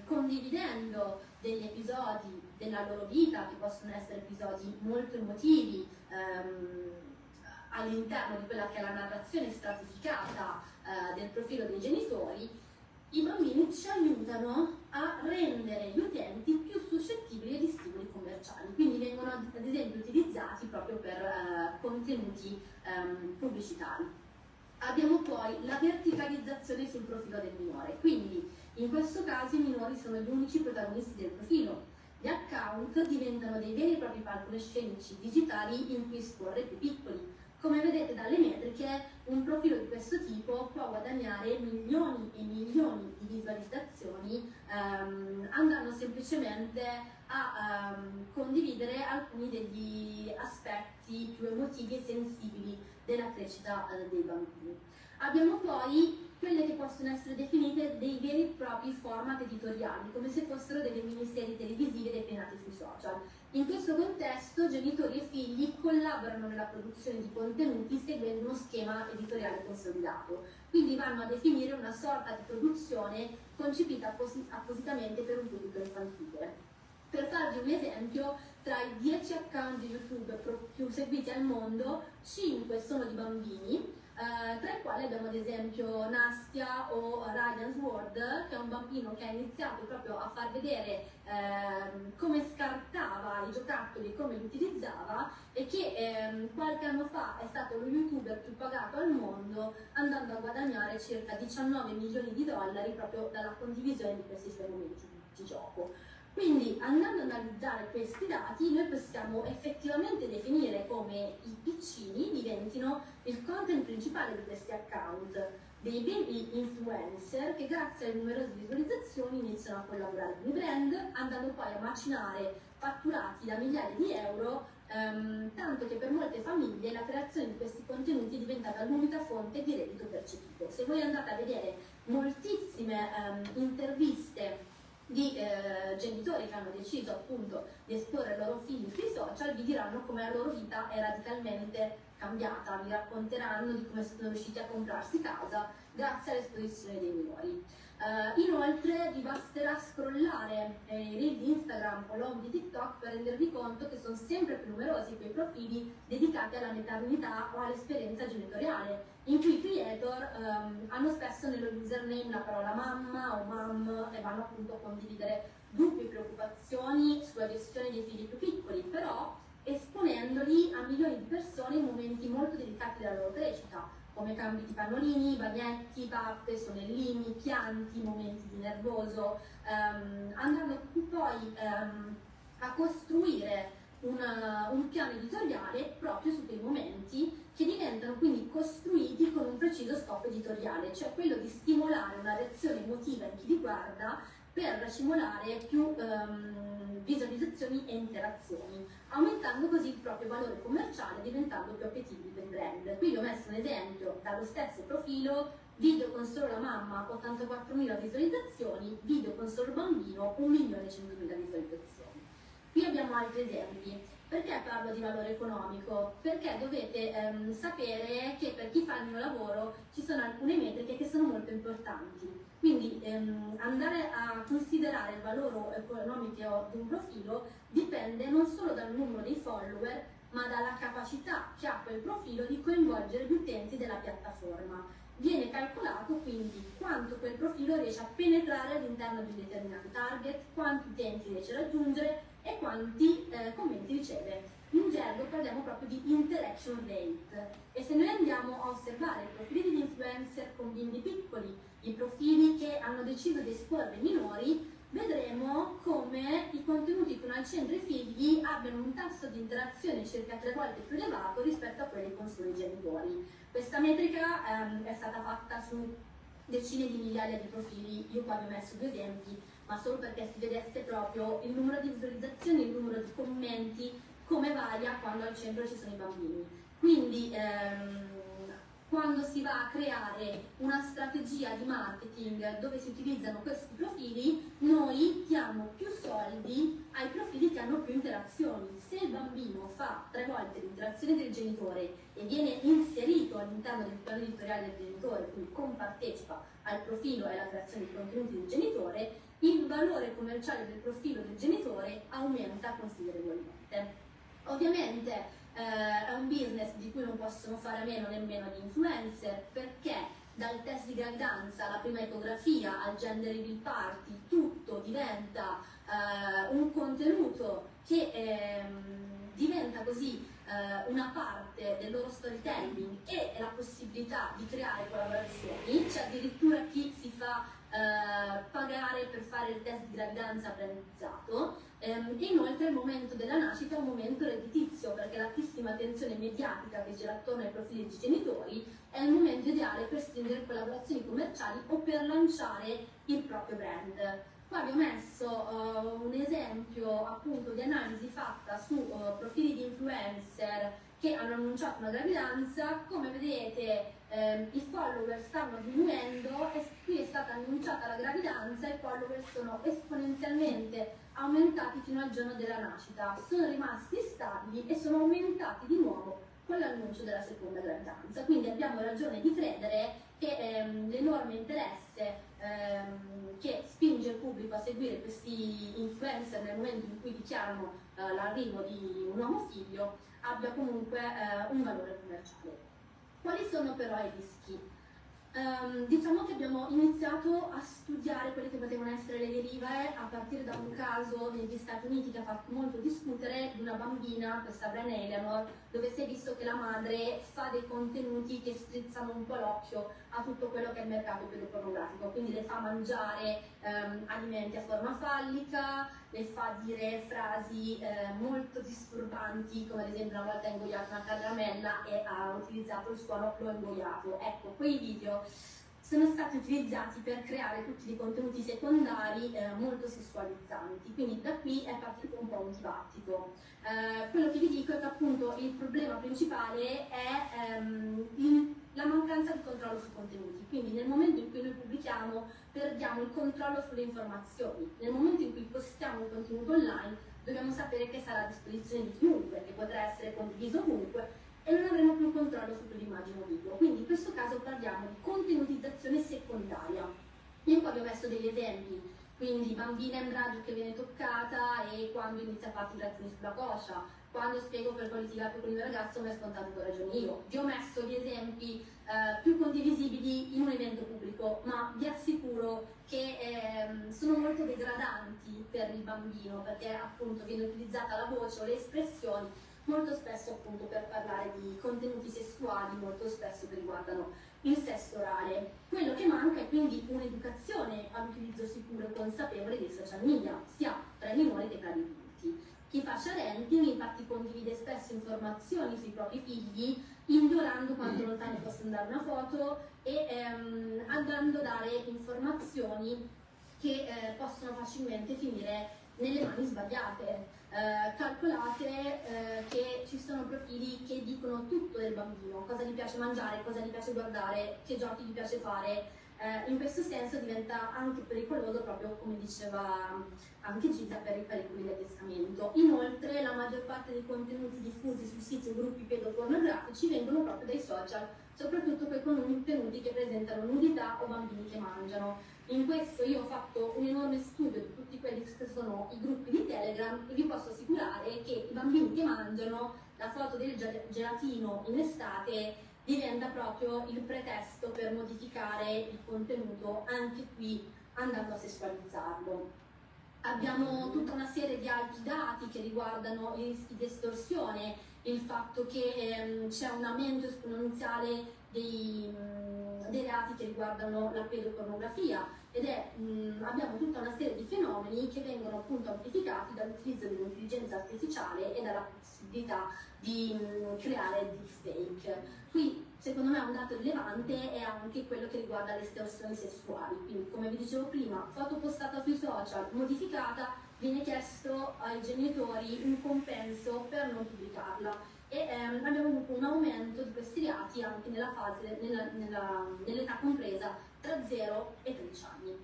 condividendo degli episodi della loro vita, che possono essere episodi molto emotivi, all'interno di quella che è la narrazione stratificata del profilo dei genitori. I bambini ci aiutano a rendere gli utenti più suscettibili agli stimoli commerciali, quindi vengono ad esempio utilizzati proprio per contenuti pubblicitari. Abbiamo poi la verticalizzazione sul profilo del minore, quindi in questo caso i minori sono gli unici protagonisti del profilo. Gli account diventano dei veri e propri palcoscenici digitali in cui esporre i più piccoli. Come vedete dalle metriche, un profilo di questo tipo può guadagnare milioni e milioni di visualizzazioni andando semplicemente a condividere alcuni degli aspetti più emotivi e sensibili della crescita dei bambini. Abbiamo poi quelle che possono essere definite dei veri e propri format editoriali, come se fossero delle miniserie televisive declinate sui social. In questo contesto genitori e figli collaborano nella produzione di contenuti seguendo uno schema editoriale consolidato, quindi vanno a definire una sorta di produzione concepita appositamente per un pubblico infantile. Per farvi un esempio, tra i 10 account di YouTube più seguiti al mondo, 5 sono di bambini, tra i quali abbiamo ad esempio Nastia o Ryan Sword, che è un bambino che ha iniziato proprio a far vedere come scartava i giocattoli e come li utilizzava, e che qualche anno fa è stato lo youtuber più pagato al mondo, andando a guadagnare circa 19 milioni di dollari proprio dalla condivisione di questi suoi momenti di gioco. Quindi, andando ad analizzare questi dati, noi possiamo effettivamente definire come i piccini diventino il content principale di questi account, dei baby influencer che grazie alle numerose visualizzazioni iniziano a collaborare con i brand, andando poi a macinare fatturati da migliaia di euro, tanto che per molte famiglie la creazione di questi contenuti è diventata l'unica fonte di reddito percepito. Se voi andate a vedere moltissime interviste di genitori che hanno deciso appunto di esporre i loro figli sui social, vi diranno come la loro vita è radicalmente cambiata, vi racconteranno di come sono riusciti a comprarsi casa grazie all'esposizione dei minori. Inoltre vi basterà scrollare i reel di Instagram o l'home di TikTok per rendervi conto che sono sempre più numerosi quei profili dedicati alla maternità o all'esperienza genitoriale, in cui i creator hanno spesso nello username la parola mamma o mom e vanno appunto a condividere dubbi e preoccupazioni sulla gestione dei figli più piccoli, però esponendoli a milioni di persone in momenti molto delicati della loro crescita, come cambi di pannolini, bagnetti, pappe, sonnellini, pianti, momenti di nervoso, andando poi a costruire un piano editoriale proprio su quei momenti, che diventano quindi costruiti con un preciso scopo editoriale, cioè quello di stimolare una reazione emotiva in chi li guarda per stimolare più visualizzazioni e interazioni, aumentando così il proprio valore commerciale, diventando più appetibili per i brand. Qui vi ho messo un esempio dallo stesso profilo: video con solo la mamma 84.000 visualizzazioni, video con solo il bambino 1.100.000 visualizzazioni. Qui abbiamo altri esempi. Perché parlo di valore economico? Perché dovete sapere che per chi fa il mio lavoro ci sono alcune metriche che sono molto importanti. Quindi andare a considerare il valore economico di un profilo dipende non solo dal numero dei follower, ma dalla capacità che ha quel profilo di coinvolgere gli utenti della piattaforma. Viene calcolato quindi quanto quel profilo riesce a penetrare all'interno di un determinato target, quanti utenti riesce a raggiungere e quanti commenti riceve. In gergo parliamo proprio di interaction rate, e se noi andiamo a osservare i profili degli influencer con bimbi piccoli, i profili che hanno deciso di esporre minori, vedremo come i contenuti con al centro i figli abbiano un tasso di interazione circa 3 volte più elevato rispetto a quelli con solo i genitori. Questa metrica è stata fatta su decine di migliaia di profili. Io qua vi ho messo 2 esempi, ma solo perché si vedesse proprio il numero di visualizzazioni, il numero di commenti, come varia quando al centro ci sono i bambini. Quindi quando si va a creare una strategia di marketing dove si utilizzano questi profili, noi diamo più soldi ai profili che hanno più interazioni. Se il bambino fa 3 volte l'interazione del genitore e viene inserito all'interno del piano editoriale del genitore, quindi compartecipa al profilo e alla creazione di contenuti del genitore, il valore commerciale del profilo del genitore aumenta considerevolmente. Ovviamente è un business di cui non possono fare a meno nemmeno gli influencer, perché dal test di gravidanza alla prima ecografia al gender reveal party tutto diventa un contenuto che diventa così una parte del loro storytelling e la possibilità di creare collaborazioni. C'è addirittura chi si fa pagare per fare il test di gravidanza prenotato. E inoltre il momento della nascita è un momento redditizio, perché l'altissima attenzione mediatica che gira attorno ai profili dei genitori è il momento ideale per stringere collaborazioni commerciali o per lanciare il proprio brand. Qua vi ho messo un esempio appunto di analisi fatta su profili di influencer che hanno annunciato una gravidanza. Come vedete i follower stanno diminuendo e qui è stata annunciata la gravidanza, i follower sono esponenzialmente aumentati fino al giorno della nascita, sono rimasti stabili e sono aumentati di nuovo con l'annuncio della seconda gravidanza. Quindi abbiamo ragione di credere che l'enorme interesse che spinge il pubblico a seguire questi influencer nel momento in cui dichiarano l'arrivo di un nuovo figlio abbia comunque un valore commerciale. Quali sono però i rischi? Diciamo che abbiamo iniziato a studiare quelle che potevano essere le derive a partire da un caso negli Stati Uniti che ha fatto molto discutere, di una bambina, questa Bren Eleanor, dove si è visto che la madre fa dei contenuti che strizzano un po' l'occhio a tutto quello che è il mercato pedopornografico, quindi le fa mangiare alimenti a forma fallica, le fa dire frasi molto disturbanti, come ad esempio una volta ha ingoiato una caramella e ha utilizzato il suono "l'ho ingoiato". Ecco, quei video sono stati utilizzati per creare tutti dei contenuti secondari molto sessualizzanti, quindi da qui è partito un po' un dibattito. Quello che vi dico è che appunto il problema principale è la mancanza di controllo sui contenuti, quindi nel momento in cui noi pubblichiamo perdiamo il controllo sulle informazioni, nel momento in cui postiamo un contenuto online dobbiamo sapere che sarà a disposizione di chiunque, che potrà essere condiviso ovunque e non avremo più controllo su quell'immagine o video. Quindi in questo caso parliamo di contenutizzazione secondaria. Io qua vi ho messo degli esempi, quindi bambina in braccio che viene toccata e quando inizia a fare vibrazioni sulla coscia, quando spiego per quale litigato con il mio ragazzo mi ha scontato per ragioni io. Vi ho messo gli esempi più condivisibili in un evento pubblico, ma vi assicuro che sono molto degradanti per il bambino, perché appunto viene utilizzata la voce o le espressioni molto spesso appunto per parlare di contenuti sessuali, molto spesso che riguardano il sesso orale. Quello che manca è quindi un'educazione all'utilizzo sicuro e consapevole dei social media, sia tra i minori che tra gli adulti. Chi fa sharenting infatti condivide spesso informazioni sui propri figli, ignorando quanto lontano possa andare una foto e andando a dare informazioni che possono facilmente finire nelle mani sbagliate. Calcolate che ci sono profili che dicono tutto del bambino, cosa gli piace mangiare, cosa gli piace guardare, che giochi gli piace fare. In questo senso diventa anche pericoloso, proprio come diceva anche Gita, per i pericoli di adescamento. Inoltre la maggior parte dei contenuti diffusi sui siti e gruppi pedopornografici vengono proprio dai social, soprattutto quei contenuti che presentano nudità o bambini che mangiano. In questo io ho fatto un enorme studio di tutti quelli che sono i gruppi di Telegram e vi posso assicurare che i bambini che mangiano, la foto del gelatino in estate diventa proprio il pretesto per modificare il contenuto, anche qui andando a sessualizzarlo. Abbiamo tutta una serie di altri dati che riguardano i rischi di estorsione, il fatto che c'è un aumento esponenziale dei reati che riguardano la pedopornografia ed abbiamo tutta una serie di fenomeni che vengono appunto amplificati dall'utilizzo dell'intelligenza artificiale e dalla possibilità di creare deepfake. Qui secondo me un dato rilevante è anche quello che riguarda le estorsioni sessuali, quindi come vi dicevo prima, foto postata sui social, modificata, viene chiesto ai genitori un compenso per non pubblicarla e abbiamo avuto un aumento di questi reati anche nella fase, nell'età compresa tra 0 e 13 anni.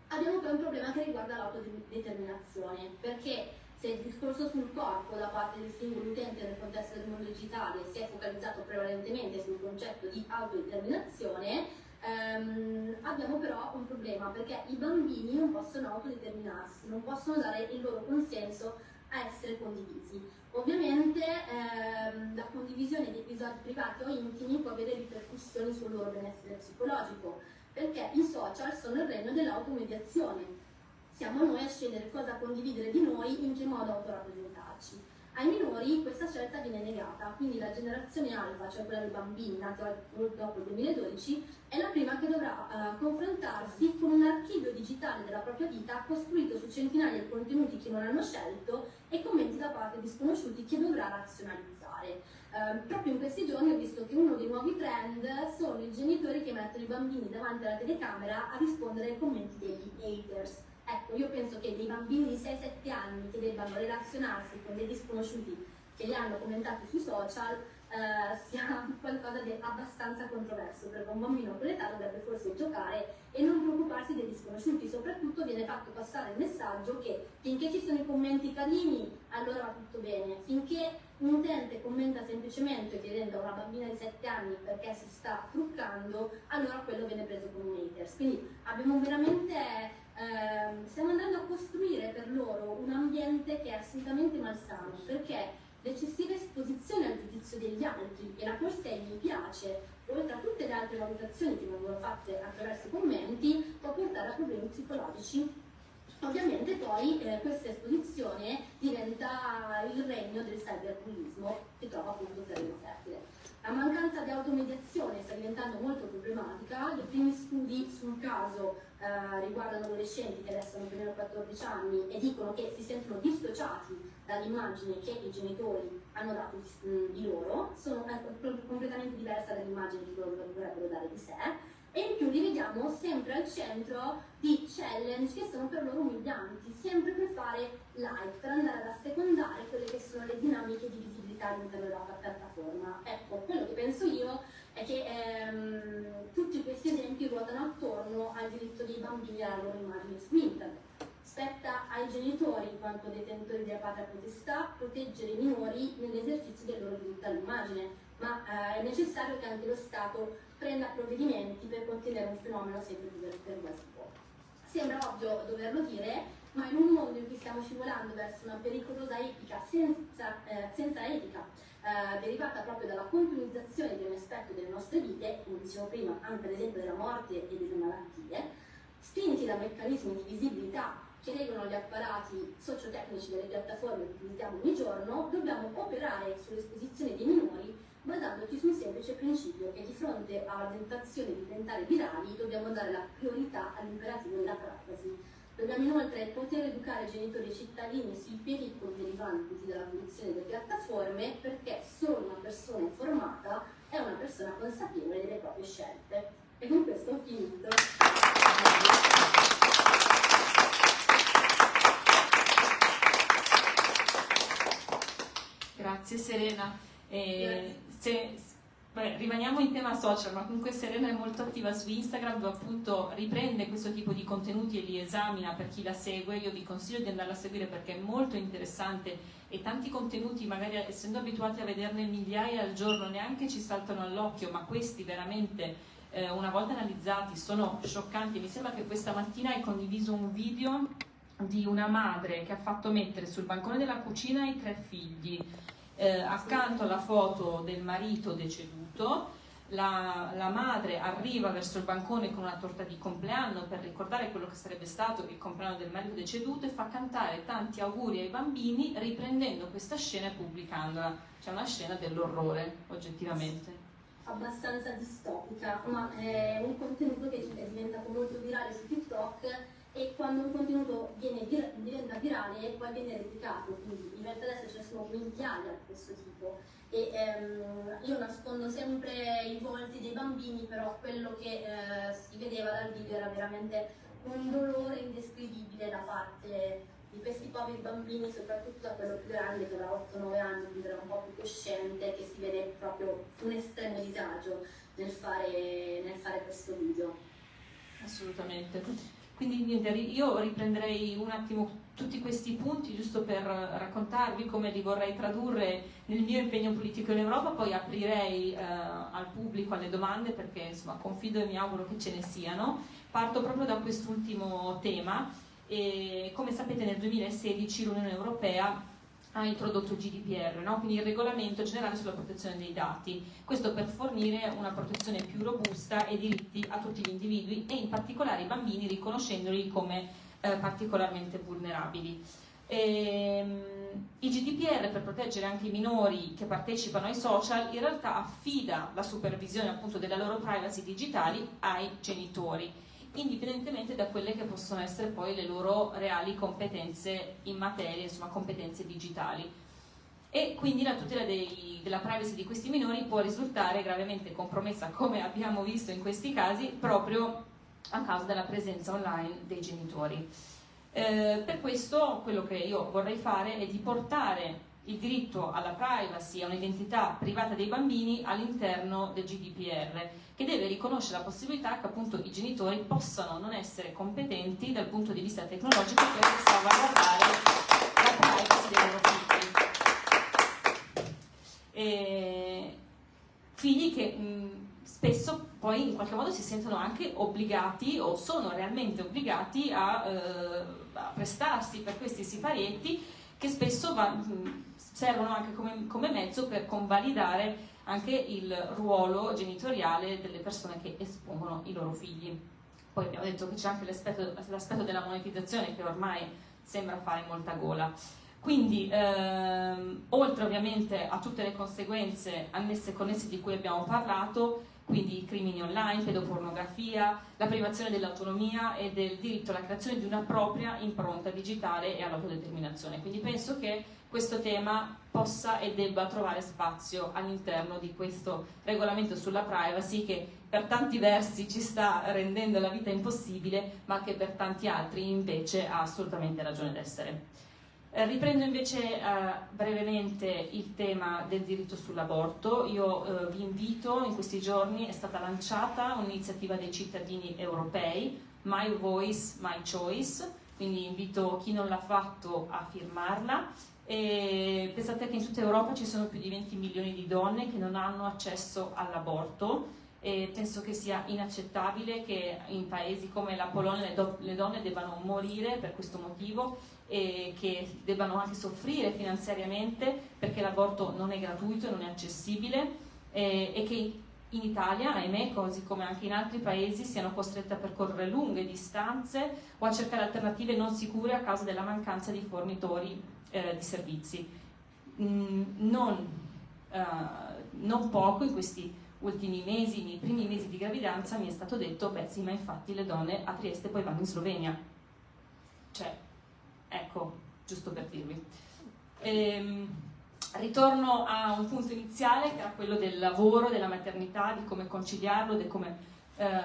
Abbiamo poi un problema che riguarda l'autodeterminazione, perché se il discorso sul corpo da parte del singolo utente nel contesto del mondo digitale si è focalizzato prevalentemente sul concetto di autodeterminazione, abbiamo però un problema, perché i bambini non possono autodeterminarsi, non possono dare il loro consenso a essere condivisi. Ovviamente la condivisione di episodi privati o intimi può avere ripercussioni sul loro benessere psicologico, perché i social sono il regno dell'automediazione. Siamo noi a scegliere cosa condividere di noi, in che modo autorappresentarci. Ai minori questa scelta viene negata, quindi la generazione alfa, cioè quella dei bambini nati dopo il 2012, è la prima che dovrà confrontarsi con un archivio digitale della propria vita costruito su centinaia di contenuti che non hanno scelto e commenti da parte di sconosciuti che dovrà razionalizzare. Proprio in questi giorni ho visto che uno dei nuovi trend sono i genitori che mettono i bambini davanti alla telecamera a rispondere ai commenti degli haters. Ecco, io penso che dei bambini di 6-7 anni che debbano relazionarsi con degli sconosciuti che li hanno commentati sui social sia qualcosa di abbastanza controverso, perché un bambino a quell'età dovrebbe forse giocare e non preoccuparsi degli sconosciuti. Soprattutto viene fatto passare il messaggio che finché ci sono i commenti carini allora va tutto bene, finché un utente commenta semplicemente chiedendo a una bambina di 7 anni perché si sta truccando, allora quello viene preso come un haters. Quindi abbiamo veramente, stiamo andando a costruire per loro un ambiente che è assolutamente malsano, perché l'eccessiva esposizione al giudizio degli altri e la corsa ai mi piace, oltre a tutte le altre valutazioni che vengono fatte attraverso i commenti, può portare a problemi psicologici. Ovviamente poi questa esposizione diventa il regno del cyberbullismo che trova appunto terreno fertile. La mancanza di automediazione sta diventando molto problematica. I primi studi sul caso riguardano adolescenti che adesso hanno più o meno 14 anni e dicono che si sentono dissociati dall'immagine che i genitori hanno dato di loro, sono completamente diversa dall'immagine che loro dovrebbero dare di sé. E in più li vediamo sempre al centro di challenge che sono per loro umilianti, sempre per fare like, per andare ad assecondare quelle che sono le dinamiche di visibilità all'interno della piattaforma. Ecco, quello che penso io è che tutti questi esempi ruotano attorno al diritto dei bambini alla loro immagine su internet. Spetta ai genitori, in quanto detentori della patria potestà, proteggere i minori nell'esercizio del loro diritto all'immagine, ma è necessario che anche lo Stato prenda provvedimenti per contenere un fenomeno sempre più pervasivo. Sembra ovvio doverlo dire, ma in un mondo in cui stiamo scivolando verso una pericolosa etica senza etica, derivata proprio dalla continuizzazione di un aspetto delle nostre vite, come dicevo prima, anche ad esempio della morte e delle malattie, spinti da meccanismi di visibilità che regolano gli apparati sociotecnici delle piattaforme che utilizziamo ogni giorno, dobbiamo operare sull'esposizione dei minori basandoci su un semplice principio che di fronte alla tentazione di diventare virali dobbiamo dare la priorità all'imperativo della privacy. Dobbiamo inoltre poter educare genitori e cittadini sui pericoli derivanti dalla fruizione delle piattaforme, perché solo una persona informata è una persona consapevole delle proprie scelte. E con questo ho finito. Grazie Serena. Rimaniamo in tema social, ma comunque Serena è molto attiva su Instagram, dove appunto riprende questo tipo di contenuti e li esamina per chi la segue. Io vi consiglio di andarla a seguire perché è molto interessante e tanti contenuti, magari essendo abituati a vederne migliaia al giorno, neanche ci saltano all'occhio, ma questi veramente una volta analizzati sono scioccanti. Mi sembra che questa mattina hai condiviso un video di una madre che ha fatto mettere sul bancone della cucina i 3 figli, accanto alla foto del marito deceduto. La madre arriva verso il bancone con una torta di compleanno per ricordare quello che sarebbe stato il compleanno del marito deceduto e fa cantare tanti auguri ai bambini, riprendendo questa scena e pubblicandola. C'è una scena dell'orrore, oggettivamente. Abbastanza distopica, ma è un contenuto che è diventato molto virale su TikTok, e quando un contenuto diventa virale poi viene replicato, quindi in realtà adesso ce ne sono migliaia di questo tipo. E io nascondo sempre i volti dei bambini, però quello che si vedeva dal video era veramente un dolore indescrivibile da parte di questi poveri bambini, soprattutto da quello più grande che aveva 8-9 anni, quindi era un po' più cosciente, che si vede proprio un estremo disagio nel fare questo video. Assolutamente. Quindi niente, io riprenderei un attimo tutti questi punti giusto per raccontarvi come li vorrei tradurre nel mio impegno politico in Europa, poi aprirei al pubblico alle domande, perché insomma confido e mi auguro che ce ne siano. Parto proprio da quest'ultimo tema. E come sapete nel 2016 l'Unione Europea ha introdotto il GDPR, no? Quindi il regolamento generale sulla protezione dei dati, questo per fornire una protezione più robusta e diritti a tutti gli individui e in particolare ai bambini, riconoscendoli come particolarmente vulnerabili. Il GDPR, per proteggere anche i minori che partecipano ai social, in realtà affida la supervisione appunto della loro privacy digitali ai genitori, indipendentemente da quelle che possono essere poi le loro reali competenze in materia, insomma competenze digitali. E quindi la tutela della privacy di questi minori può risultare gravemente compromessa, come abbiamo visto in questi casi, proprio a causa della presenza online dei genitori. Per questo quello che io vorrei fare è di portare il diritto alla privacy, a un'identità privata dei bambini all'interno del GDPR, che deve riconoscere la possibilità che appunto i genitori possano non essere competenti dal punto di vista tecnologico per salvaguardare la privacy dei loro figli. Figli che spesso poi in qualche modo si sentono anche obbligati o sono realmente obbligati a prestarsi per questi siparietti, che spesso servono anche come mezzo per convalidare anche il ruolo genitoriale delle persone che espongono i loro figli. Poi abbiamo detto che c'è anche l'aspetto della monetizzazione, che ormai sembra fare molta gola. Quindi, oltre ovviamente a tutte le conseguenze annesse e connesse di cui abbiamo parlato, quindi i crimini online, pedopornografia, la privazione dell'autonomia e del diritto alla creazione di una propria impronta digitale e all'autodeterminazione. Quindi penso che questo tema possa e debba trovare spazio all'interno di questo regolamento sulla privacy, che per tanti versi ci sta rendendo la vita impossibile, ma che per tanti altri invece ha assolutamente ragione d'essere. Riprendo invece brevemente il tema del diritto sull'aborto. Io vi invito, in questi giorni è stata lanciata un'iniziativa dei cittadini europei, My Voice, My Choice, quindi invito chi non l'ha fatto a firmarla. E pensate che in tutta Europa ci sono più di 20 milioni di donne che non hanno accesso all'aborto, e penso che sia inaccettabile che in paesi come la Polonia le donne debbano morire per questo motivo e che debbano anche soffrire finanziariamente perché l'aborto non è gratuito e non è accessibile, e che in Italia, ahimè, così come anche in altri paesi, siano costrette a percorrere lunghe distanze o a cercare alternative non sicure a causa della mancanza di fornitori di servizi. Non poco in questi ultimi mesi, nei primi mesi di gravidanza, mi è stato detto: beh sì, ma infatti le donne a Trieste poi vanno in Slovenia. Cioè, ecco, giusto per dirvi. Ritorno a un punto iniziale, che era quello del lavoro, della maternità, di come conciliarlo, di come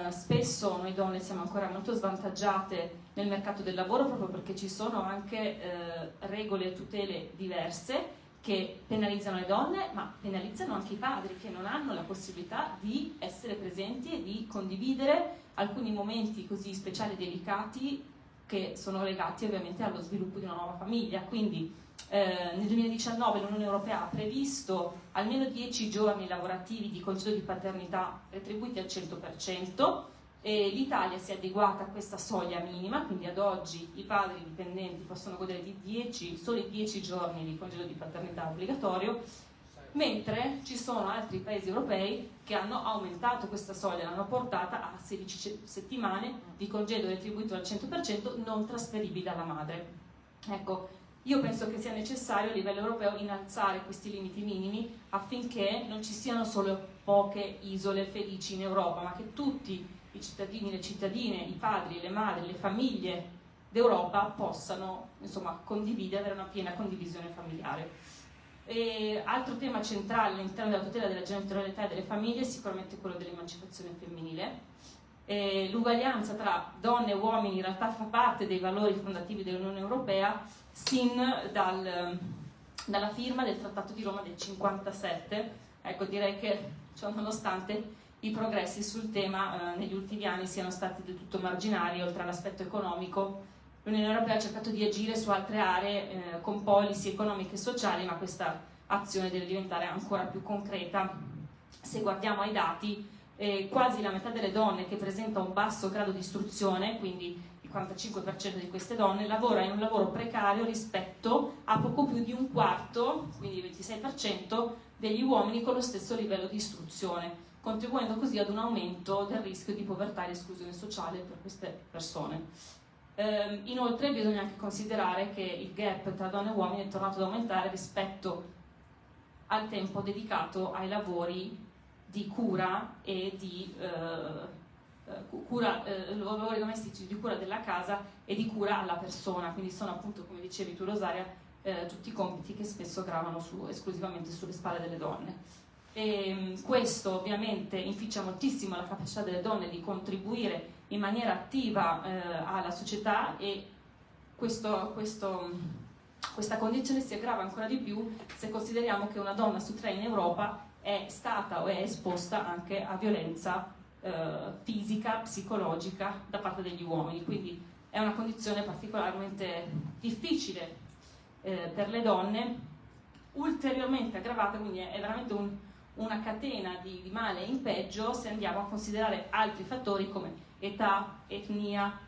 spesso noi donne siamo ancora molto svantaggiate nel mercato del lavoro, proprio perché ci sono anche regole e tutele diverse che penalizzano le donne, ma penalizzano anche i padri, che non hanno la possibilità di essere presenti e di condividere alcuni momenti così speciali e delicati che sono legati ovviamente allo sviluppo di una nuova famiglia. Quindi nel 2019 l'Unione Europea ha previsto almeno 10 giorni lavorativi di congedo di paternità retribuiti al 100%, e l'Italia si è adeguata a questa soglia minima, quindi ad oggi i padri dipendenti possono godere di soli 10 giorni di congedo di paternità obbligatorio, mentre ci sono altri paesi europei che hanno aumentato questa soglia, l'hanno portata a 16 settimane di congedo retribuito al 100% non trasferibile alla madre. Ecco, io penso che sia necessario a livello europeo innalzare questi limiti minimi affinché non ci siano solo poche isole felici in Europa, ma che tutti i cittadini, le cittadine, i padri, le madri, le famiglie d'Europa possano, insomma, condividere, avere una piena condivisione familiare. E altro tema centrale all'interno della tutela della genitorialità e delle famiglie è sicuramente quello dell'emancipazione femminile. L'uguaglianza tra donne e uomini in realtà fa parte dei valori fondativi dell'Unione Europea sin dalla firma del Trattato di Roma del 1957. Ecco, direi che, cioè, nonostante i progressi sul tema negli ultimi anni siano stati del tutto marginali, oltre all'aspetto economico, l'Unione Europea ha cercato di agire su altre aree con policy economiche e sociali, ma questa azione deve diventare ancora più concreta. Se guardiamo ai dati, quasi la metà delle donne che presenta un basso grado di istruzione, quindi il 45% di queste donne, lavora in un lavoro precario rispetto a poco più di un quarto, quindi il 26%, degli uomini con lo stesso livello di istruzione, contribuendo così ad un aumento del rischio di povertà e esclusione sociale per queste persone. Inoltre bisogna anche considerare che il gap tra donne e uomini è tornato ad aumentare rispetto al tempo dedicato ai lavori di cura e di lavori domestici, di cura della casa e di cura alla persona, quindi sono appunto, come dicevi tu Rosaria, tutti compiti che spesso gravano esclusivamente sulle spalle delle donne. E questo ovviamente inficia moltissimo la capacità delle donne di contribuire in maniera attiva alla società, e questa condizione si aggrava ancora di più se consideriamo che una donna su 3 in Europa è stata o è esposta anche a violenza fisica, psicologica da parte degli uomini, quindi è una condizione particolarmente difficile per le donne. ulteriormente aggravata, quindi è veramente una catena di male in peggio se andiamo a considerare altri fattori come età, etnia,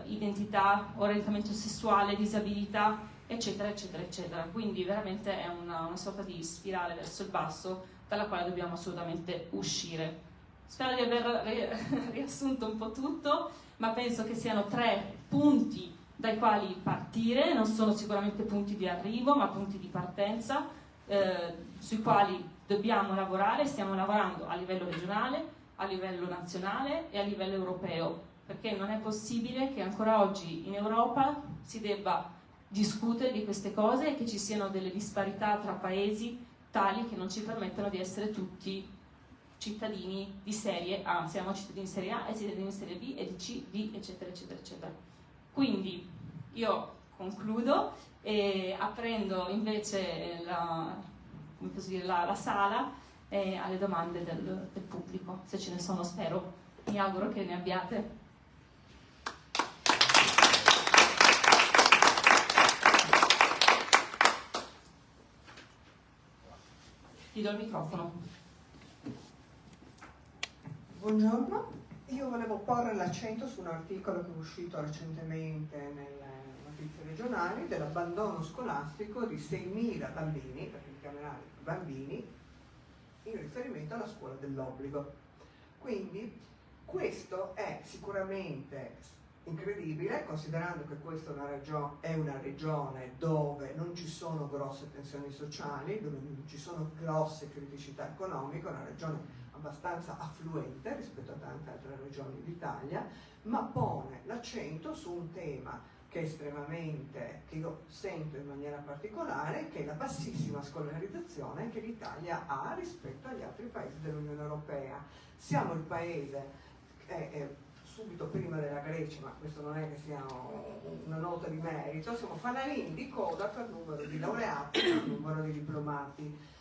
identità, orientamento sessuale, disabilità, eccetera, eccetera, eccetera. Quindi veramente è una sorta di spirale verso il basso dalla quale dobbiamo assolutamente uscire. Spero di aver riassunto un po' tutto, ma penso che siano 3 punti dai quali partire, non sono sicuramente punti di arrivo, ma punti di partenza, sui quali dobbiamo lavorare. Stiamo lavorando a livello regionale, a livello nazionale e a livello europeo, perché non è possibile che ancora oggi in Europa si debba discutere di queste cose e che ci siano delle disparità tra paesi tali che non ci permettono di essere tutti cittadini di serie A. Siamo cittadini di serie A e cittadini di serie B e di C, D, eccetera, eccetera, eccetera. Quindi io concludo e aprendo invece la sala alle domande del pubblico, se ce ne sono, spero, mi auguro che ne abbiate. Ti do il microfono. Buongiorno, io volevo porre l'accento su un articolo che è uscito recentemente nelle notizie regionali dell'abbandono scolastico di 6.000 bambini, perché in generale bambini, in riferimento alla scuola dell'obbligo. Quindi questo è sicuramente incredibile, considerando che questa è una regione dove non ci sono grosse tensioni sociali, dove non ci sono grosse criticità economiche, una regione abbastanza affluente rispetto a tante altre regioni d'Italia, ma pone l'accento su un tema che è estremamente, che io sento in maniera particolare, che è la bassissima scolarizzazione che l'Italia ha rispetto agli altri paesi dell'Unione Europea. Siamo il paese subito prima della Grecia, ma questo non è che sia una nota di merito, siamo fanalini di coda per numero di laureati, per numero di diplomati.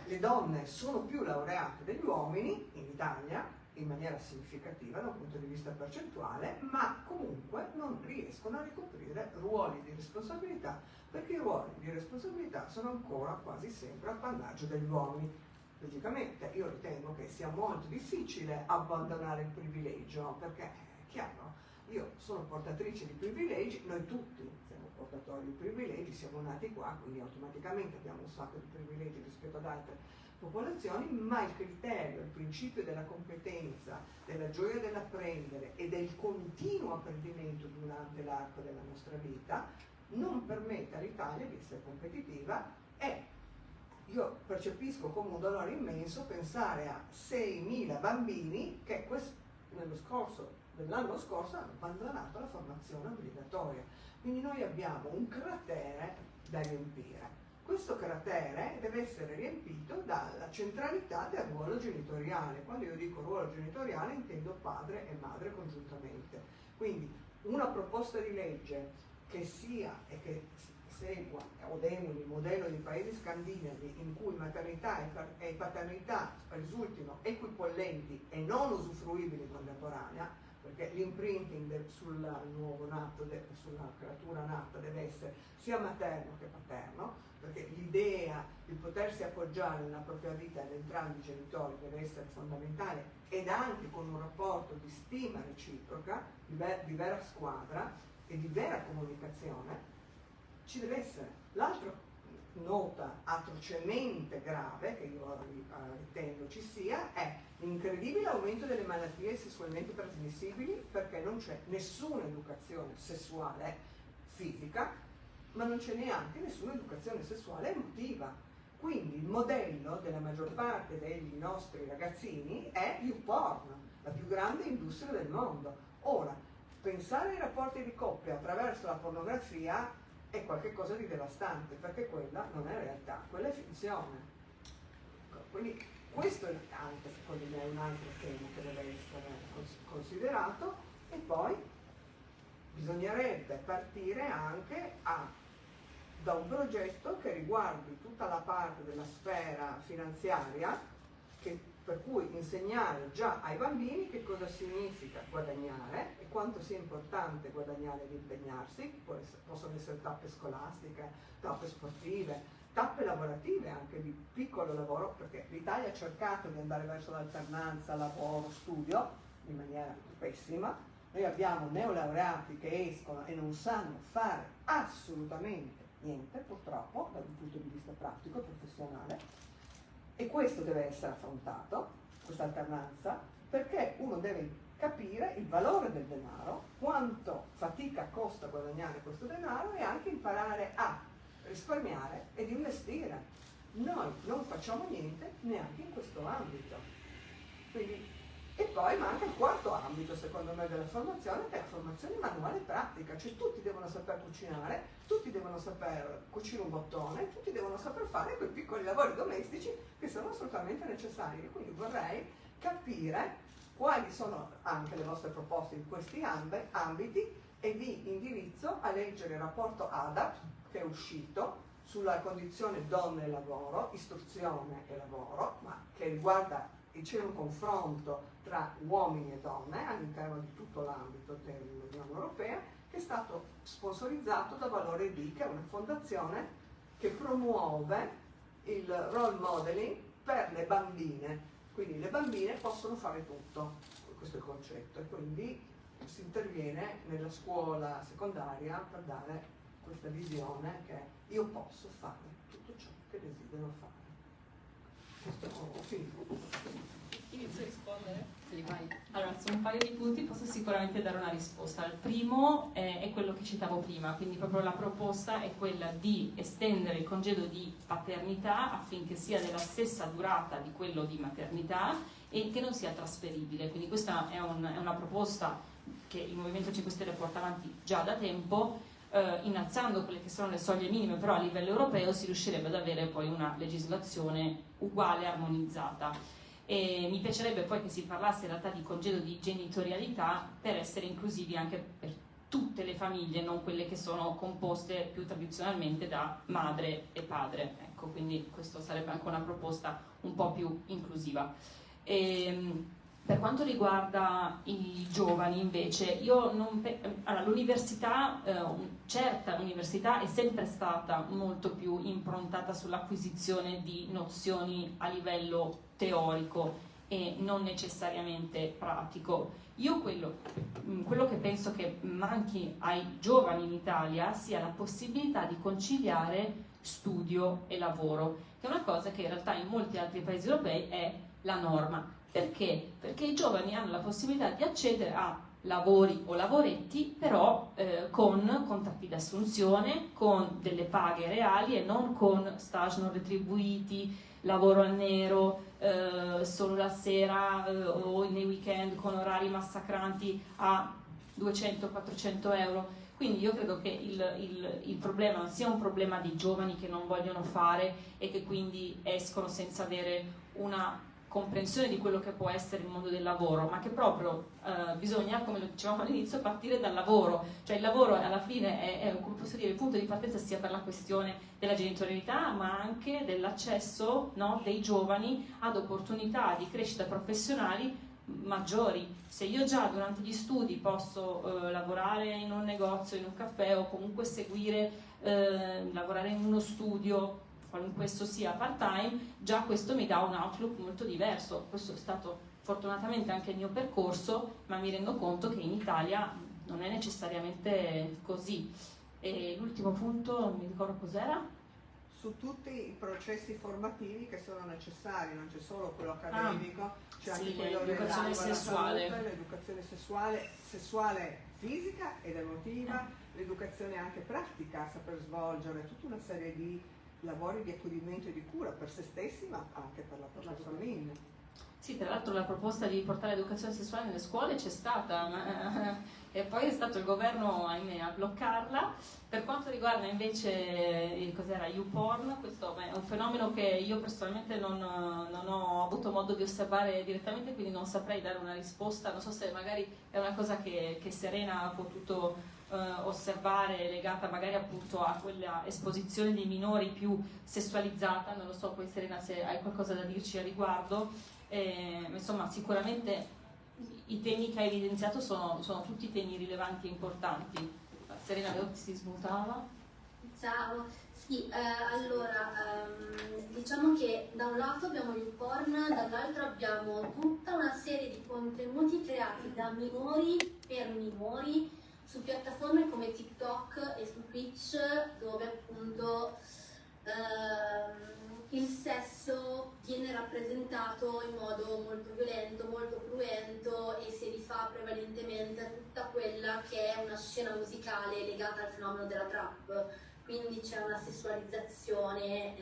Le donne sono più laureate degli uomini in Italia, in maniera significativa da un punto di vista percentuale, ma comunque non riescono a ricoprire ruoli di responsabilità, perché i ruoli di responsabilità sono ancora quasi sempre appannaggio degli uomini. Logicamente io ritengo che sia molto difficile abbandonare il privilegio, perché è chiaro, io sono portatrice di privilegi, noi tutti siamo portatori di privilegi, siamo nati qua, quindi automaticamente abbiamo un sacco di privilegi rispetto ad altre popolazioni, ma il criterio, il principio della competenza, della gioia dell'apprendere e del continuo apprendimento durante l'arco della nostra vita non permette all'Italia di essere competitiva e io percepisco come un dolore immenso pensare a 6.000 bambini che nell'anno scorso hanno abbandonato la formazione obbligatoria. Quindi noi abbiamo un cratere da riempire. Questo cratere deve essere riempito dalla centralità del ruolo genitoriale. Quando io dico ruolo genitoriale intendo padre e madre congiuntamente. Quindi una proposta di legge che sia e che segua o emuli il modello dei paesi scandinavi in cui maternità e paternità risultino equipollenti e non usufruibili in contemporanea, perché l'imprinting sul nuovo nato, sulla creatura nata deve essere sia materno che paterno, perché l'idea di potersi appoggiare nella propria vita ad entrambi i genitori deve essere fondamentale ed anche con un rapporto di stima reciproca, di vera squadra e di vera comunicazione. Ci deve essere. L'altra nota atrocemente grave che io ritengo ci sia è l'incredibile aumento delle malattie sessualmente trasmissibili, perché non c'è nessuna educazione sessuale fisica, ma non c'è neanche nessuna educazione sessuale emotiva. Quindi il modello della maggior parte dei nostri ragazzini è YouPorn, la più grande industria del mondo. Ora, pensare ai rapporti di coppia attraverso la pornografia è qualcosa di devastante, perché quella non è realtà, quella è finzione. Quindi questo è anche, secondo me, un altro tema che deve essere considerato, e poi bisognerebbe partire anche da un progetto che riguardi tutta la parte della sfera finanziaria, per cui insegnare già ai bambini che cosa significa guadagnare e quanto sia importante guadagnare ed impegnarsi. Possono essere tappe scolastiche, tappe sportive, tappe lavorative anche di piccolo lavoro, perché l'Italia ha cercato di andare verso l'alternanza lavoro-studio in maniera pessima. Noi abbiamo neolaureati che escono e non sanno fare assolutamente niente, purtroppo, dal punto di vista pratico e professionale, e questo deve essere affrontato, questa alternanza, perché uno deve capire il valore del denaro, quanto fatica costa guadagnare questo denaro e anche imparare a risparmiare ed investire. Noi non facciamo niente neanche in questo ambito. Quindi, e poi manca il quarto ambito, secondo me, della formazione, che è la formazione manuale e pratica, cioè tutti devono saper cucinare, tutti devono saper cucire un bottone, tutti devono saper fare quei piccoli lavori domestici che sono assolutamente necessari. Quindi vorrei capire quali sono anche le vostre proposte in questi ambiti e vi indirizzo a leggere il rapporto ADAP che è uscito sulla condizione donne e lavoro, istruzione e lavoro, ma che riguarda, c'è un confronto tra uomini e donne all'interno di tutto l'ambito dell'Unione Europea, che è stato sponsorizzato da Valore D, che è una fondazione che promuove il role modeling per le bambine. Quindi le bambine possono fare tutto, questo è il concetto, e quindi si interviene nella scuola secondaria per dare questa visione che io posso fare tutto ciò che desidero fare. Questo ho finito. Inizio a rispondere? Sì, vai. Allora, su un paio di punti posso sicuramente dare una risposta. Il primo è quello che citavo prima, quindi proprio la proposta è quella di estendere il congedo di paternità affinché sia della stessa durata di quello di maternità e che non sia trasferibile. Quindi questa è una proposta che il Movimento 5 Stelle porta avanti già da tempo, innalzando quelle che sono le soglie minime, però a livello europeo si riuscirebbe ad avere poi una legislazione uguale, armonizzata. E mi piacerebbe poi che si parlasse in realtà di congedo di genitorialità per essere inclusivi anche per tutte le famiglie, non quelle che sono composte più tradizionalmente da madre e padre. Ecco, quindi questo sarebbe anche una proposta un po' più inclusiva. Per quanto riguarda i giovani invece, io non allora, l'università, certa l'università è sempre stata molto più improntata sull'acquisizione di nozioni a livello teorico e non necessariamente pratico. Io quello che penso che manchi ai giovani in Italia sia la possibilità di conciliare studio e lavoro, che è una cosa che in realtà in molti altri paesi europei è la norma. Perché? Perché i giovani hanno la possibilità di accedere a lavori o lavoretti, però con contratti di assunzione, con delle paghe reali e non con stage non retribuiti, lavoro a nero, solo la sera o nei weekend con orari massacranti a 200-400 euro. Quindi io credo che il problema non sia un problema di giovani che non vogliono fare e che quindi escono senza avere una comprensione di quello che può essere il mondo del lavoro, ma che proprio bisogna, come lo dicevamo all'inizio, partire dal lavoro. Cioè il lavoro alla fine è come posso dire, il punto di partenza sia per la questione della genitorialità, ma anche dell'accesso, no, dei giovani ad opportunità di crescita professionali maggiori. Se io già durante gli studi posso lavorare in un negozio, in un caffè o comunque seguire, lavorare in uno studio, qualunque esso sia part time, già questo mi dà un outlook molto diverso. Questo è stato fortunatamente anche il mio percorso, ma mi rendo conto che in Italia non è necessariamente così. E l'ultimo punto, non mi ricordo cos'era. Su tutti i processi formativi che sono necessari, non c'è solo quello accademico, c'è anche sì, quello l'educazione relativo alla sessuale. salute, l'educazione sessuale fisica ed emotiva, l'educazione anche pratica, saper svolgere tutta una serie di lavori di accudimento e di cura per se stessi, ma anche per la propria famiglia. Sì, tra l'altro la proposta di portare l'educazione sessuale nelle scuole c'è stata, e poi è stato il governo, ahimè, a bloccarla. Per quanto riguarda invece cos'era YouPorn, questo è un fenomeno che io personalmente non ho avuto modo di osservare direttamente, quindi non saprei dare una risposta. Non so se magari è una cosa che Serena ha potuto osservare, legata magari appunto a quella esposizione dei minori più sessualizzata. Non lo so, poi Serena, se hai qualcosa da dirci a riguardo. Insomma, sicuramente i temi che hai evidenziato sono tutti temi rilevanti e importanti. Serena, vedo che si smutava. Ciao, sì, allora, diciamo che da un lato abbiamo YouPorn, dall'altro abbiamo tutta una serie di contenuti creati da minori per minori su piattaforme come TikTok e su Twitch, dove appunto il sesso viene rappresentato in modo molto violento, molto cruento e si rifà prevalentemente a tutta quella che è una scena musicale legata al fenomeno della trap. Quindi c'è una sessualizzazione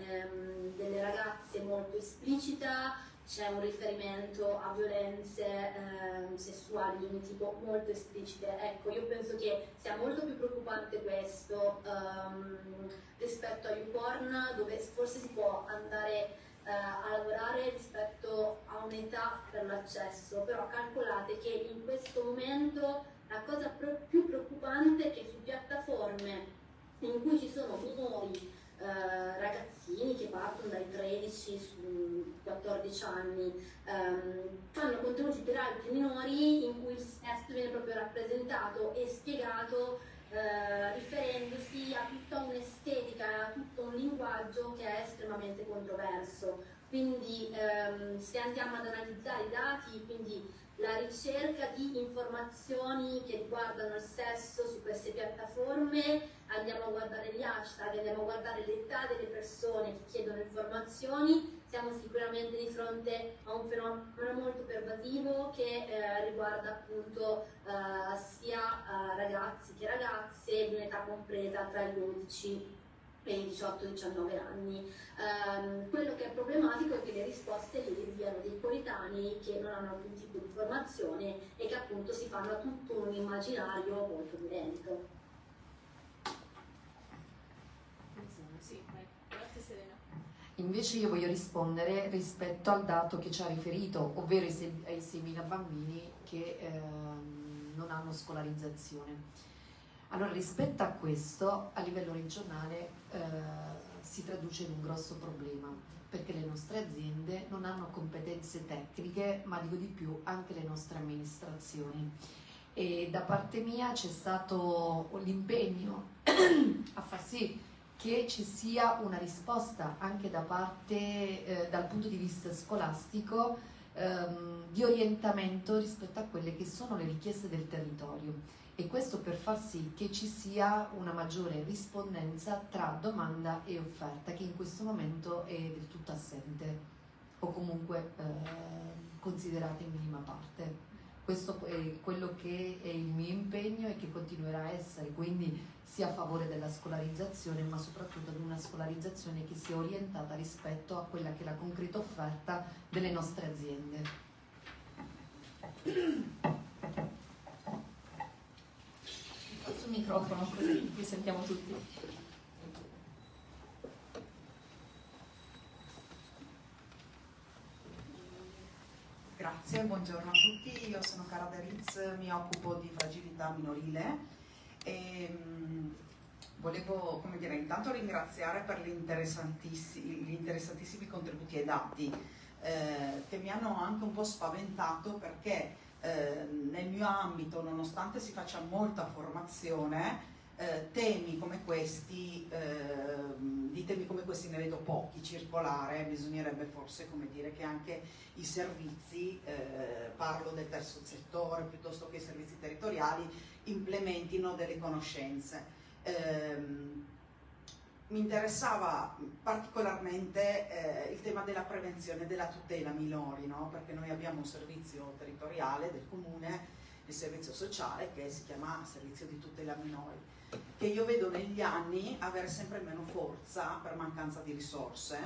delle ragazze molto esplicita, c'è un riferimento a violenze sessuali di un tipo molto esplicite. Ecco, io penso che sia molto più preoccupante questo rispetto a YouPorn, dove forse si può andare a lavorare rispetto a un'età per l'accesso, però calcolate che in questo momento la cosa più preoccupante è che su piattaforme in cui ci sono minori ragazzini che partono dai 13 su 14 anni, fanno contenuti per altri minori in cui il sesso viene proprio rappresentato e spiegato riferendosi a tutta un'estetica, a tutto un linguaggio che è estremamente controverso. Quindi se andiamo ad analizzare i dati, quindi la ricerca di informazioni che riguardano il sesso su queste piattaforme, andiamo a guardare gli hashtag, andiamo a guardare l'età delle persone che chiedono informazioni, siamo sicuramente di fronte a un fenomeno molto pervasivo che riguarda appunto sia ragazzi che ragazze di un'età compresa tra gli 11 e i 18-19 anni. Quello che è problematico è che le risposte le rinviano dei coetanei che non hanno alcun tipo di formazione e che appunto si fanno a tutto un immaginario molto violento. Sì, grazie Serena. Invece io voglio rispondere rispetto al dato che ci ha riferito, ovvero ai 6.000 bambini che non hanno scolarizzazione. Allora, rispetto a questo, a livello regionale si traduce in un grosso problema, perché le nostre aziende non hanno competenze tecniche, ma dico di più, anche le nostre amministrazioni. E da parte mia c'è stato l'impegno a far sì che ci sia una risposta anche da parte, dal punto di vista scolastico, di orientamento rispetto a quelle che sono le richieste del territorio. E questo per far sì che ci sia una maggiore rispondenza tra domanda e offerta, che in questo momento è del tutto assente o comunque considerata in minima parte. Questo è quello che è il mio impegno e che continuerà a essere, quindi sia a favore della scolarizzazione, ma soprattutto ad una scolarizzazione che sia orientata rispetto a quella che è la concreta offerta delle nostre aziende. Sul microfono così vi sentiamo tutti. Grazie, buongiorno a tutti, io sono Cara De Ritz, mi occupo di fragilità minorile e volevo, come dire, intanto ringraziare per gli interessantissimi contributi e dati che mi hanno anche un po' spaventato, perché nel mio ambito, nonostante si faccia molta formazione, temi come questi, di temi come questi ne vedo pochi circolare. Bisognerebbe forse, come dire, che anche i servizi, parlo del terzo settore piuttosto che i servizi territoriali, implementino delle conoscenze. Mi interessava particolarmente il tema della prevenzione e della tutela minori, no? Perché noi abbiamo un servizio territoriale del comune, il servizio sociale, che si chiama servizio di tutela minori, che io vedo negli anni avere sempre meno forza per mancanza di risorse,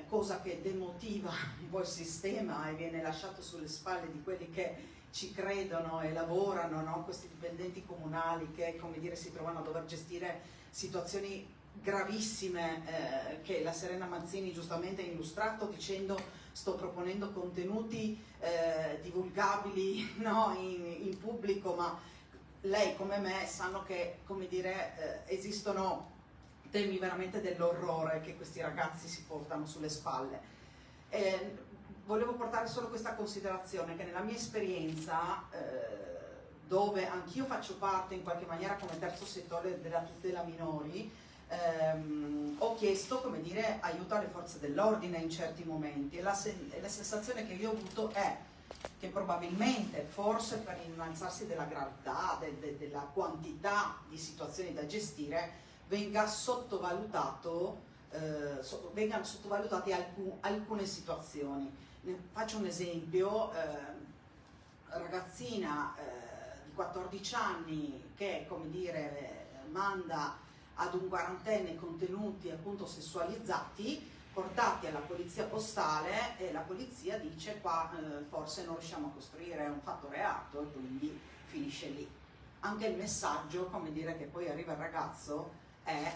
cosa che demotiva un po' il sistema e viene lasciato sulle spalle di quelli che ci credono e lavorano, no? Questi dipendenti comunali che, come dire, si trovano a dover gestire situazioni gravissime che la Serena Mazzini giustamente ha illustrato dicendo: sto proponendo contenuti divulgabili, no? in pubblico, ma lei come me sanno che, come dire, esistono temi veramente dell'orrore che questi ragazzi si portano sulle spalle. Volevo portare solo questa considerazione, che nella mia esperienza, dove anch'io faccio parte in qualche maniera come terzo settore della tutela minori, ho chiesto, come dire, aiuto alle forze dell'ordine in certi momenti, e la sensazione che io ho avuto è che probabilmente, forse per innalzarsi della gravità, della quantità di situazioni da gestire, vengano sottovalutate alcune situazioni. Faccio un esempio, ragazzina di 14 anni che, come dire, manda ad un quarantenne contenuti appunto sessualizzati, portati alla polizia postale, e la polizia dice qua forse non riusciamo a costruire un fatto reato, e quindi finisce lì. Anche il messaggio, come dire, che poi arriva il ragazzo è: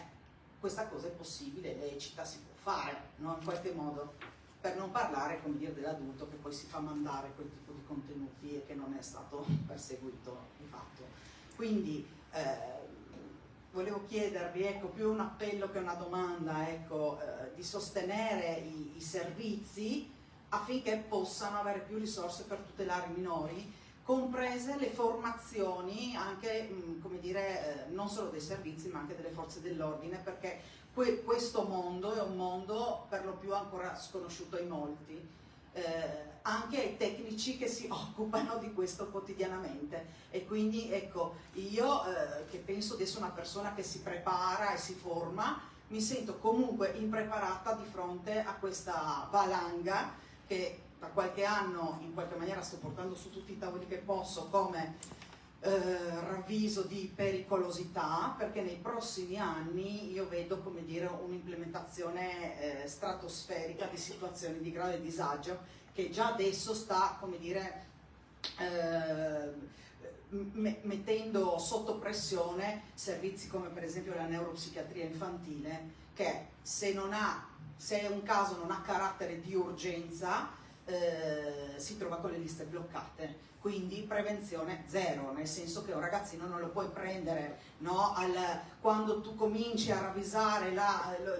questa cosa è possibile, è lecita, si può fare, no? In qualche modo, per non parlare, come dire, dell'adulto che poi si fa mandare quel tipo di contenuti e che non è stato perseguito di fatto. Quindi volevo chiedervi, ecco, più un appello che una domanda, ecco, di sostenere i servizi affinché possano avere più risorse per tutelare i minori, comprese le formazioni anche, come dire, non solo dei servizi ma anche delle forze dell'ordine, perché questo mondo è un mondo per lo più ancora sconosciuto ai molti, anche ai tecnici che si occupano di questo quotidianamente. E quindi, ecco, io che penso di essere una persona che si prepara e si forma, mi sento comunque impreparata di fronte a questa valanga che da qualche anno in qualche maniera sto portando su tutti i tavoli che posso come ravviso di pericolosità, perché nei prossimi anni io vedo, come dire, un'implementazione stratosferica di situazioni di grave disagio che già adesso sta, come dire, mettendo sotto pressione servizi come per esempio la neuropsichiatria infantile, che se un caso non ha carattere di urgenza si trova con le liste bloccate. Quindi prevenzione zero, nel senso che un ragazzino non lo puoi prendere, no, quando tu cominci a ravvisare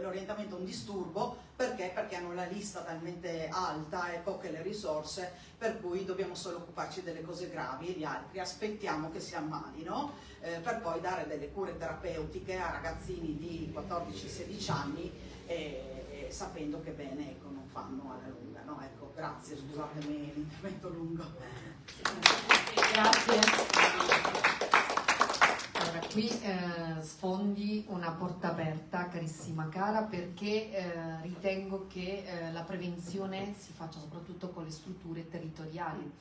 l'orientamento a un disturbo, perché hanno la lista talmente alta e poche le risorse, per cui dobbiamo solo occuparci delle cose gravi e gli altri aspettiamo che si ammalino per poi dare delle cure terapeutiche a ragazzini di 14-16 anni sapendo che bene, ecco, non fanno alla lunga, no? Ecco, grazie, scusatemi l'intervento lungo. Grazie. Allora, qui sfondi una porta aperta, carissima cara, perché ritengo che la prevenzione si faccia soprattutto con le strutture territoriali,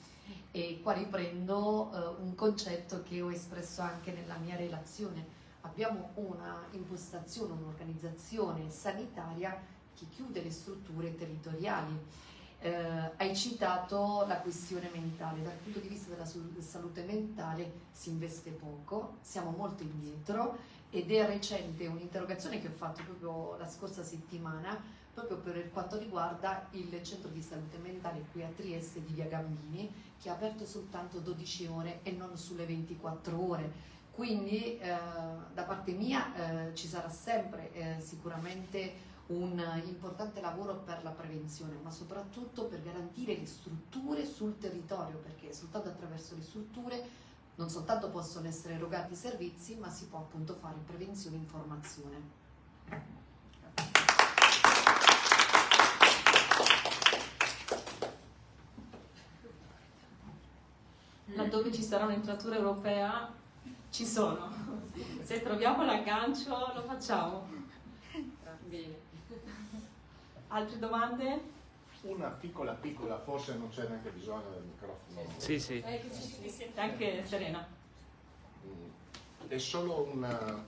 e qua riprendo un concetto che ho espresso anche nella mia relazione. Abbiamo una impostazione, un'organizzazione sanitaria che chiude le strutture territoriali. Hai citato la questione mentale. Dal punto di vista della salute mentale si investe poco, siamo molto indietro, ed è recente un'interrogazione che ho fatto proprio la scorsa settimana proprio per quanto riguarda il centro di salute mentale qui a Trieste di Via Gambini, che ha aperto soltanto 12 ore e non sulle 24 ore. Quindi da parte mia ci sarà sempre sicuramente un importante lavoro per la prevenzione, ma soprattutto per garantire le strutture sul territorio, perché soltanto attraverso le strutture non soltanto possono essere erogati i servizi, ma si può appunto fare prevenzione e informazione. Laddove ci sarà un'entratura europea ci sono. Se troviamo l'aggancio lo facciamo. Bene. Altre domande? Una piccola, forse non c'è neanche bisogno del microfono. Sì, sì. Che si sente anche Serena. È solo una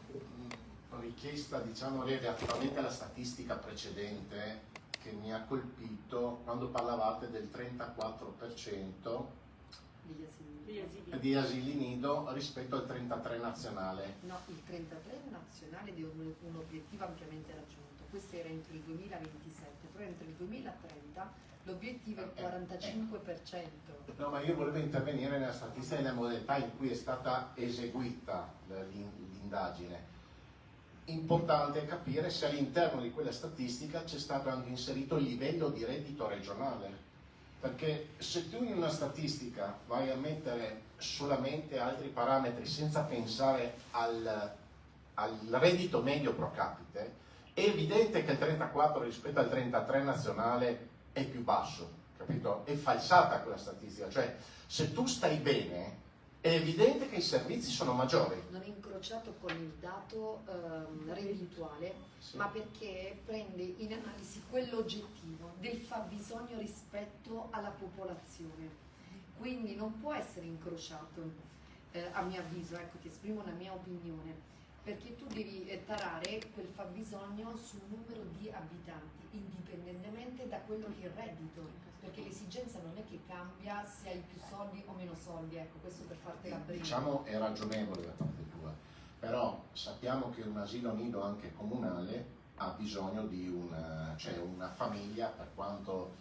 richiesta, diciamo, relativamente alla statistica precedente che mi ha colpito quando parlavate del 34% di asili nido rispetto al 33% nazionale. No, il 33% nazionale è un obiettivo ampiamente raggiunto. Questo era entro il 2027, però entro il 2030 l'obiettivo è il 45%. No, ma io volevo intervenire nella statistica e nella modalità in cui è stata eseguita l'indagine. Importante capire se all'interno di quella statistica c'è stato anche inserito il livello di reddito regionale, perché se tu in una statistica vai a mettere solamente altri parametri senza pensare al reddito medio pro capite, è evidente che il 34 rispetto al 33 nazionale è più basso, capito? È falsata quella statistica, cioè se tu stai bene è evidente che i servizi sono maggiori. Non è incrociato con il dato reddituale, Sì. ma perché prende in analisi quello oggettivo del fabbisogno rispetto alla popolazione. Quindi non può essere incrociato, a mio avviso, ecco, ti esprimo la mia opinione, perché tu devi tarare quel fabbisogno sul numero di abitanti, indipendentemente da quello che è il reddito, perché l'esigenza non è che cambia se hai più soldi o meno soldi, ecco, questo per fartela breve. Diciamo è ragionevole da parte tua, però sappiamo che un asilo nido anche comunale ha bisogno di una famiglia, per quanto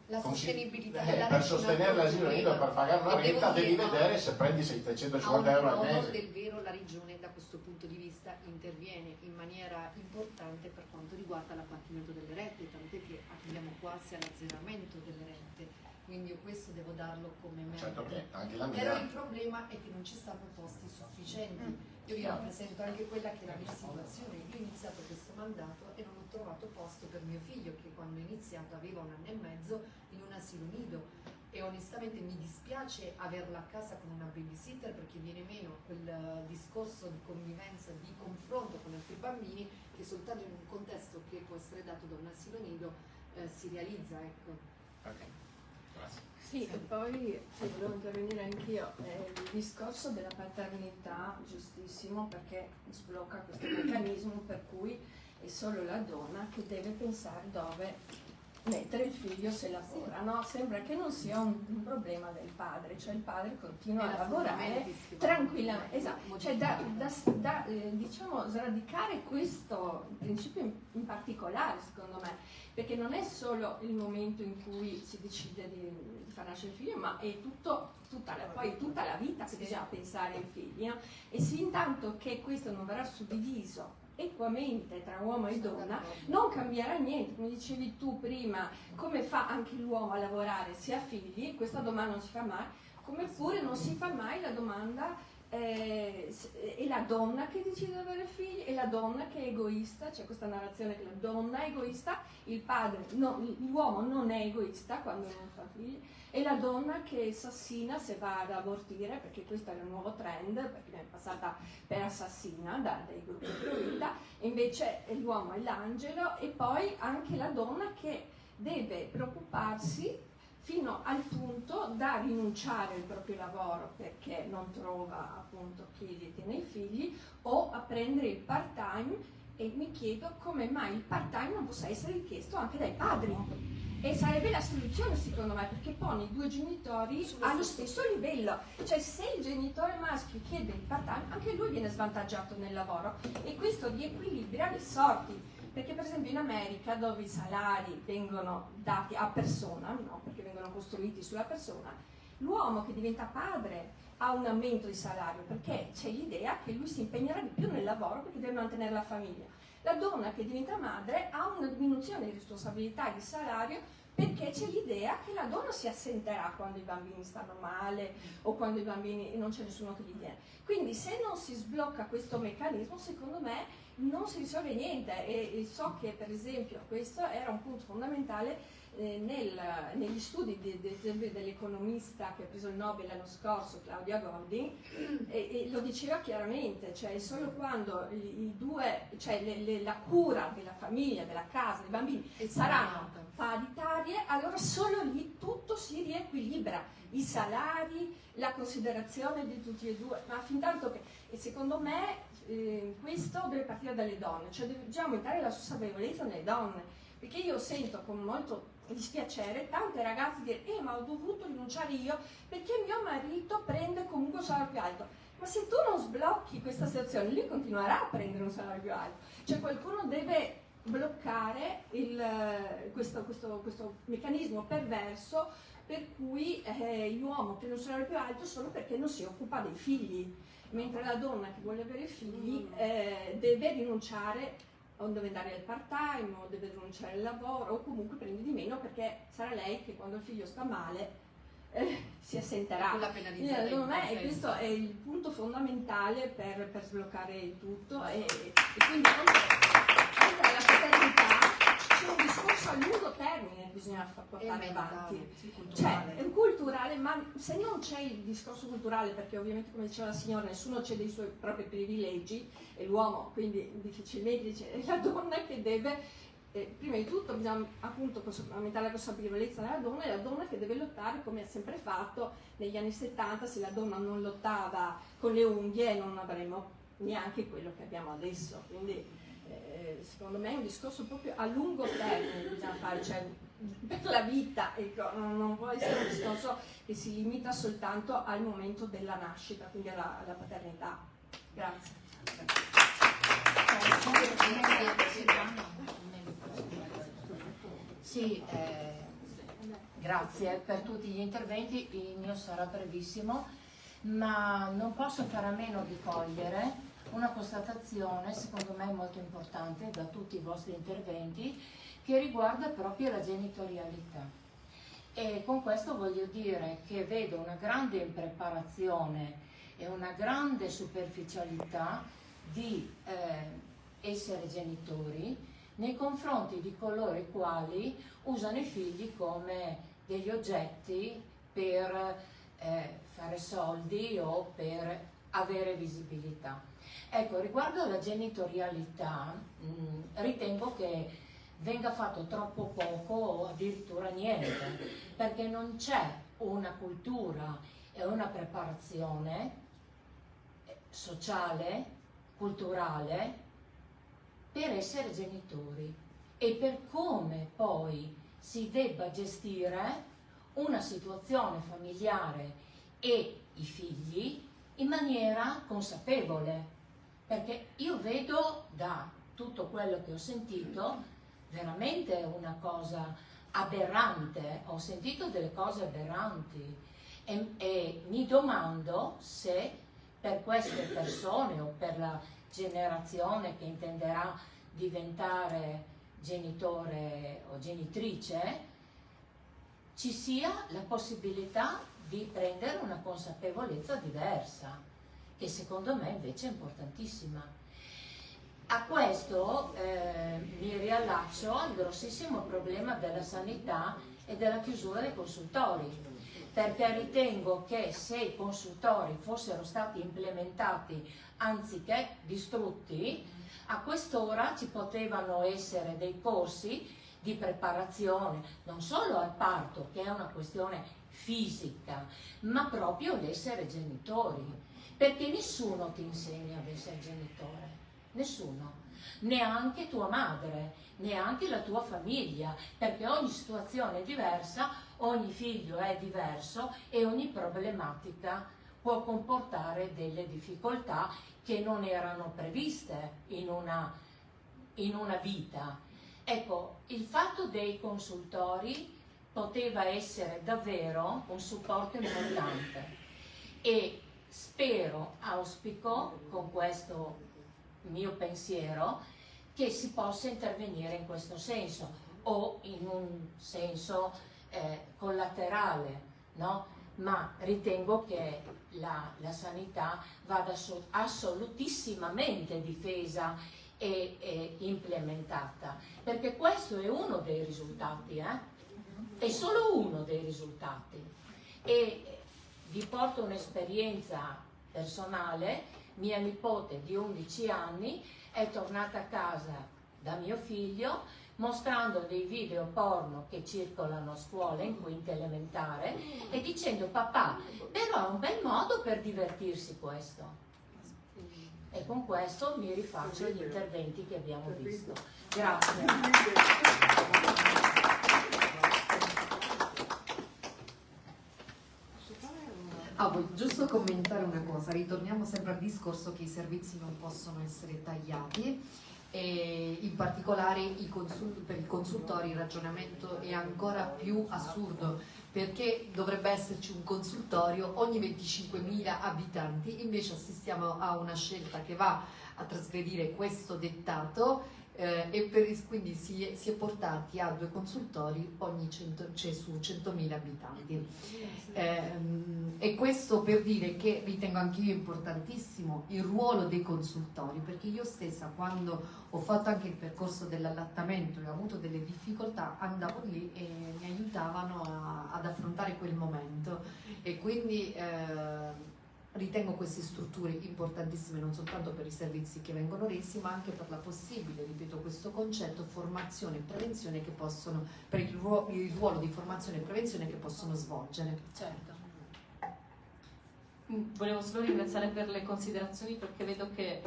La sostenibilità per sostenere l'asilo nido e per pagare una retta devi vedere se prendi 750 euro al mese. Del vero la regione da questo punto di vista interviene in maniera importante per quanto riguarda l'abbattimento delle rette, tant'è che arriviamo quasi all'azzeramento delle rette, quindi io questo devo darlo come merito. Certo che anche la Però mia... il problema è che non ci stanno posti sufficienti. Io vi rappresento anche quella che è la mia situazione. Io ho iniziato questo mandato e non ho trovato posto per mio figlio, che quando ho iniziato aveva 1 anno e mezzo in un asilo nido, e onestamente mi dispiace averla a casa con una babysitter, perché viene meno quel discorso di convivenza, di confronto con altri bambini, che soltanto in un contesto che può essere dato da un asilo nido si realizza, ecco. Ok, grazie. Sì, e poi se volevo intervenire anch'io, il discorso della paternità, giustissimo, perché sblocca questo meccanismo per cui è solo la donna che deve pensare dove mettere il figlio se lavora, no? Sembra che non sia un problema del padre, cioè il padre continua a lavorare tranquillamente, esatto, cioè diciamo sradicare questo principio in particolare, secondo me, perché non è solo il momento in cui si decide di far nascere il figlio, ma è poi tutta la vita che bisogna pensare ai figli, no? E fin tanto che questo non verrà suddiviso equamente tra uomo e donna, non cambierà niente. Come dicevi tu prima, come fa anche l'uomo a lavorare se ha figli? Questa domanda non si fa mai, come pure non si fa mai la domanda è la donna che decide di avere figli, è la donna che è egoista, c'è questa narrazione che la donna è egoista, il padre, l'uomo non è egoista quando non fa figli, è la donna che assassina se va ad abortire, perché questo è il nuovo trend, perché viene passata per assassina dai gruppi di vita, e invece l'uomo è l'angelo, e poi anche la donna che deve preoccuparsi fino al punto da rinunciare al proprio lavoro perché non trova appunto chi gli tiene i figli, o a prendere il part-time, e mi chiedo come mai il part-time non possa essere richiesto anche dai padri. E sarebbe la soluzione secondo me, perché pone i 2 genitori allo stesso livello, cioè se il genitore maschio chiede il part-time anche lui viene svantaggiato nel lavoro, e questo riequilibra le sorti. Perché per esempio in America, dove i salari vengono dati a persona, no? Perché vengono costruiti sulla persona, l'uomo che diventa padre ha un aumento di salario perché c'è l'idea che lui si impegnerà di più nel lavoro perché deve mantenere la famiglia. La donna che diventa madre ha una diminuzione di responsabilità e di salario perché c'è l'idea che la donna si assenterà quando i bambini stanno male o quando i bambini non c'è nessuno che li tiene. Quindi se non si sblocca questo meccanismo, secondo me non si risolve niente, e so che per esempio questo era un punto fondamentale negli studi dell'economista che ha preso il Nobel l'anno scorso, Claudia Goldin, e lo diceva chiaramente, cioè solo quando la cura della famiglia, della casa, dei bambini saranno paritarie, allora solo lì tutto si riequilibra, i salari, la considerazione di tutti e due, ma fin tanto che, e secondo me questo deve partire dalle donne, cioè dobbiamo aumentare la consapevolezza nelle donne, perché io sento con molto dispiacere tante ragazze dire ma ho dovuto rinunciare io perché mio marito prende comunque un salario più alto. Ma se tu non sblocchi questa situazione, lui continuerà a prendere un salario più alto, cioè qualcuno deve bloccare questo meccanismo perverso per cui l'uomo prende un salario più alto solo perché non si occupa dei figli, mentre la donna che vuole avere figli deve rinunciare, o deve andare al part-time, o deve rinunciare al lavoro, o comunque prende di meno perché sarà lei che quando il figlio sta male si assenterà. Con la penalizzazione. Secondo me questo è il punto fondamentale per sbloccare il tutto e quindi oltre alla paternità c'è un discorso a lungo termine che bisogna portare avanti. Cioè, è culturale, ma se non c'è il discorso culturale, perché ovviamente come diceva la signora, nessuno c'è dei suoi propri privilegi, e l'uomo quindi difficilmente c'è la donna che deve... prima di tutto bisogna appunto aumentare la consapevolezza della donna, e la donna che deve lottare come ha sempre fatto negli anni 70. Se la donna non lottava con le unghie non avremmo neanche quello che abbiamo adesso, quindi secondo me è un discorso proprio a lungo termine che bisogna fare, cioè per la vita, ecco, non può essere un discorso che si limita soltanto al momento della nascita, quindi alla paternità. Grazie. Sì, grazie per tutti gli interventi, il mio sarà brevissimo, ma non posso fare a meno di cogliere una constatazione secondo me molto importante da tutti i vostri interventi, che riguarda proprio la genitorialità. E con questo voglio dire che vedo una grande impreparazione e una grande superficialità di essere genitori nei confronti di coloro i quali usano i figli come degli oggetti per fare soldi o per avere visibilità. Ecco, riguardo alla genitorialità, ritengo che venga fatto troppo poco o addirittura niente, perché non c'è una cultura e una preparazione sociale, culturale, per essere genitori e per come poi si debba gestire una situazione familiare e i figli in maniera consapevole, perché io vedo da tutto quello che ho sentito veramente una cosa aberrante, ho sentito delle cose aberranti e mi domando se per queste persone o per la generazione che intenderà diventare genitore o genitrice ci sia la possibilità di prendere una consapevolezza diversa, che secondo me invece è importantissima. A questo mi riallaccio al grossissimo problema della sanità e della chiusura dei consultori, perché ritengo che se i consultori fossero stati implementati anziché distrutti, a quest'ora ci potevano essere dei corsi di preparazione non solo al parto, che è una questione fisica, ma proprio l'essere genitori, perché nessuno ti insegna ad essere genitore, nessuno, neanche tua madre, neanche la tua famiglia, perché ogni situazione è diversa, ogni figlio è diverso e ogni problematica può comportare delle difficoltà che non erano previste in una vita. Ecco, il fatto dei consultori poteva essere davvero un supporto importante e auspico con questo mio pensiero che si possa intervenire in questo senso o in un senso collaterale, no? Ma ritengo che la sanità vada assolutissimamente difesa e implementata, perché questo è uno dei risultati, è solo uno dei risultati. E vi porto un'esperienza personale. Mia nipote di 11 anni è tornata a casa da mio figlio mostrando dei video porno che circolano a scuola in quinta elementare e dicendo: papà, però è un bel modo per divertirsi questo. E con questo mi rifaccio agli interventi che abbiamo visto. Grazie. Voglio giusto commentare una cosa, ritorniamo sempre al discorso che i servizi non possono essere tagliati e in particolare per i consultori il ragionamento è ancora più assurdo, perché dovrebbe esserci un consultorio ogni 25.000 abitanti, invece assistiamo a una scelta che va a trasgredire questo dettato quindi si è portati a 2 consultori ogni 100, cioè su 100.000 abitanti. E questo per dire che ritengo anch'io importantissimo il ruolo dei consultori, perché io stessa, quando ho fatto anche il percorso dell'allattamento e ho avuto delle difficoltà, andavo lì e mi aiutavano ad affrontare quel momento, e quindi ritengo queste strutture importantissime non soltanto per i servizi che vengono resi, ma anche per la possibile, ripeto questo concetto, formazione e prevenzione che possono, per il ruolo di formazione e prevenzione che possono svolgere. Certo. Volevo solo ringraziare per le considerazioni, perché vedo che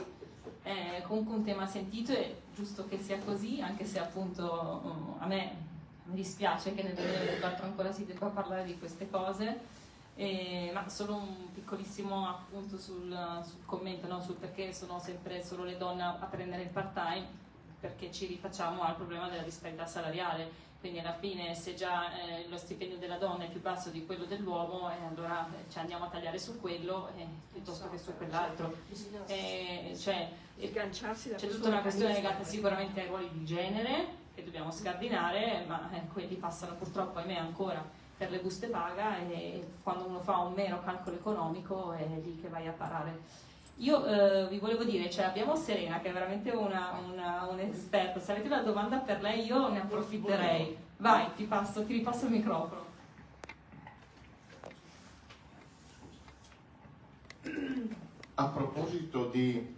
è comunque un tema sentito, è giusto che sia così, anche se appunto a me mi dispiace che nel 2024 ancora si debba parlare di queste cose. Ma solo un piccolissimo appunto sul commento, no? Sul perché sono sempre solo le donne a prendere il part-time, perché ci rifacciamo al problema della disparità salariale. Quindi alla fine, se già lo stipendio della donna è più basso di quello dell'uomo, allora andiamo a tagliare su quello piuttosto che su quell'altro. C'è tutta una questione legata sicuramente ai ruoli di genere che dobbiamo scardinare, ma quelli passano purtroppo, ahimè, ancora per le buste paga, e quando uno fa un mero calcolo economico è lì che vai a parare. Io vi volevo dire, abbiamo Serena che è veramente un'esperta. Se avete una domanda per lei io ne approfitterei. Vai, ti ripasso il microfono. A proposito di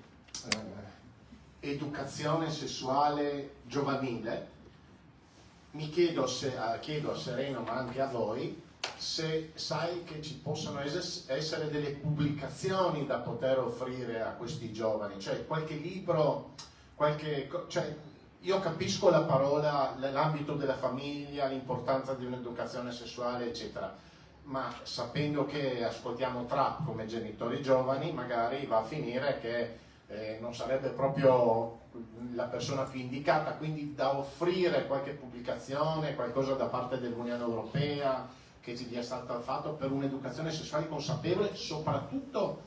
educazione sessuale giovanile, mi chiedo a Serena, ma anche a voi, se sai che ci possono essere delle pubblicazioni da poter offrire a questi giovani, cioè qualche libro, io capisco la parola, l'ambito della famiglia, l'importanza di un'educazione sessuale, eccetera, ma sapendo che ascoltiamo trap come genitori giovani, magari va a finire che non sarebbe proprio la persona più indicata, quindi da offrire qualche pubblicazione, qualcosa da parte dell'Unione Europea che ci dia stato fatto per un'educazione sessuale consapevole, soprattutto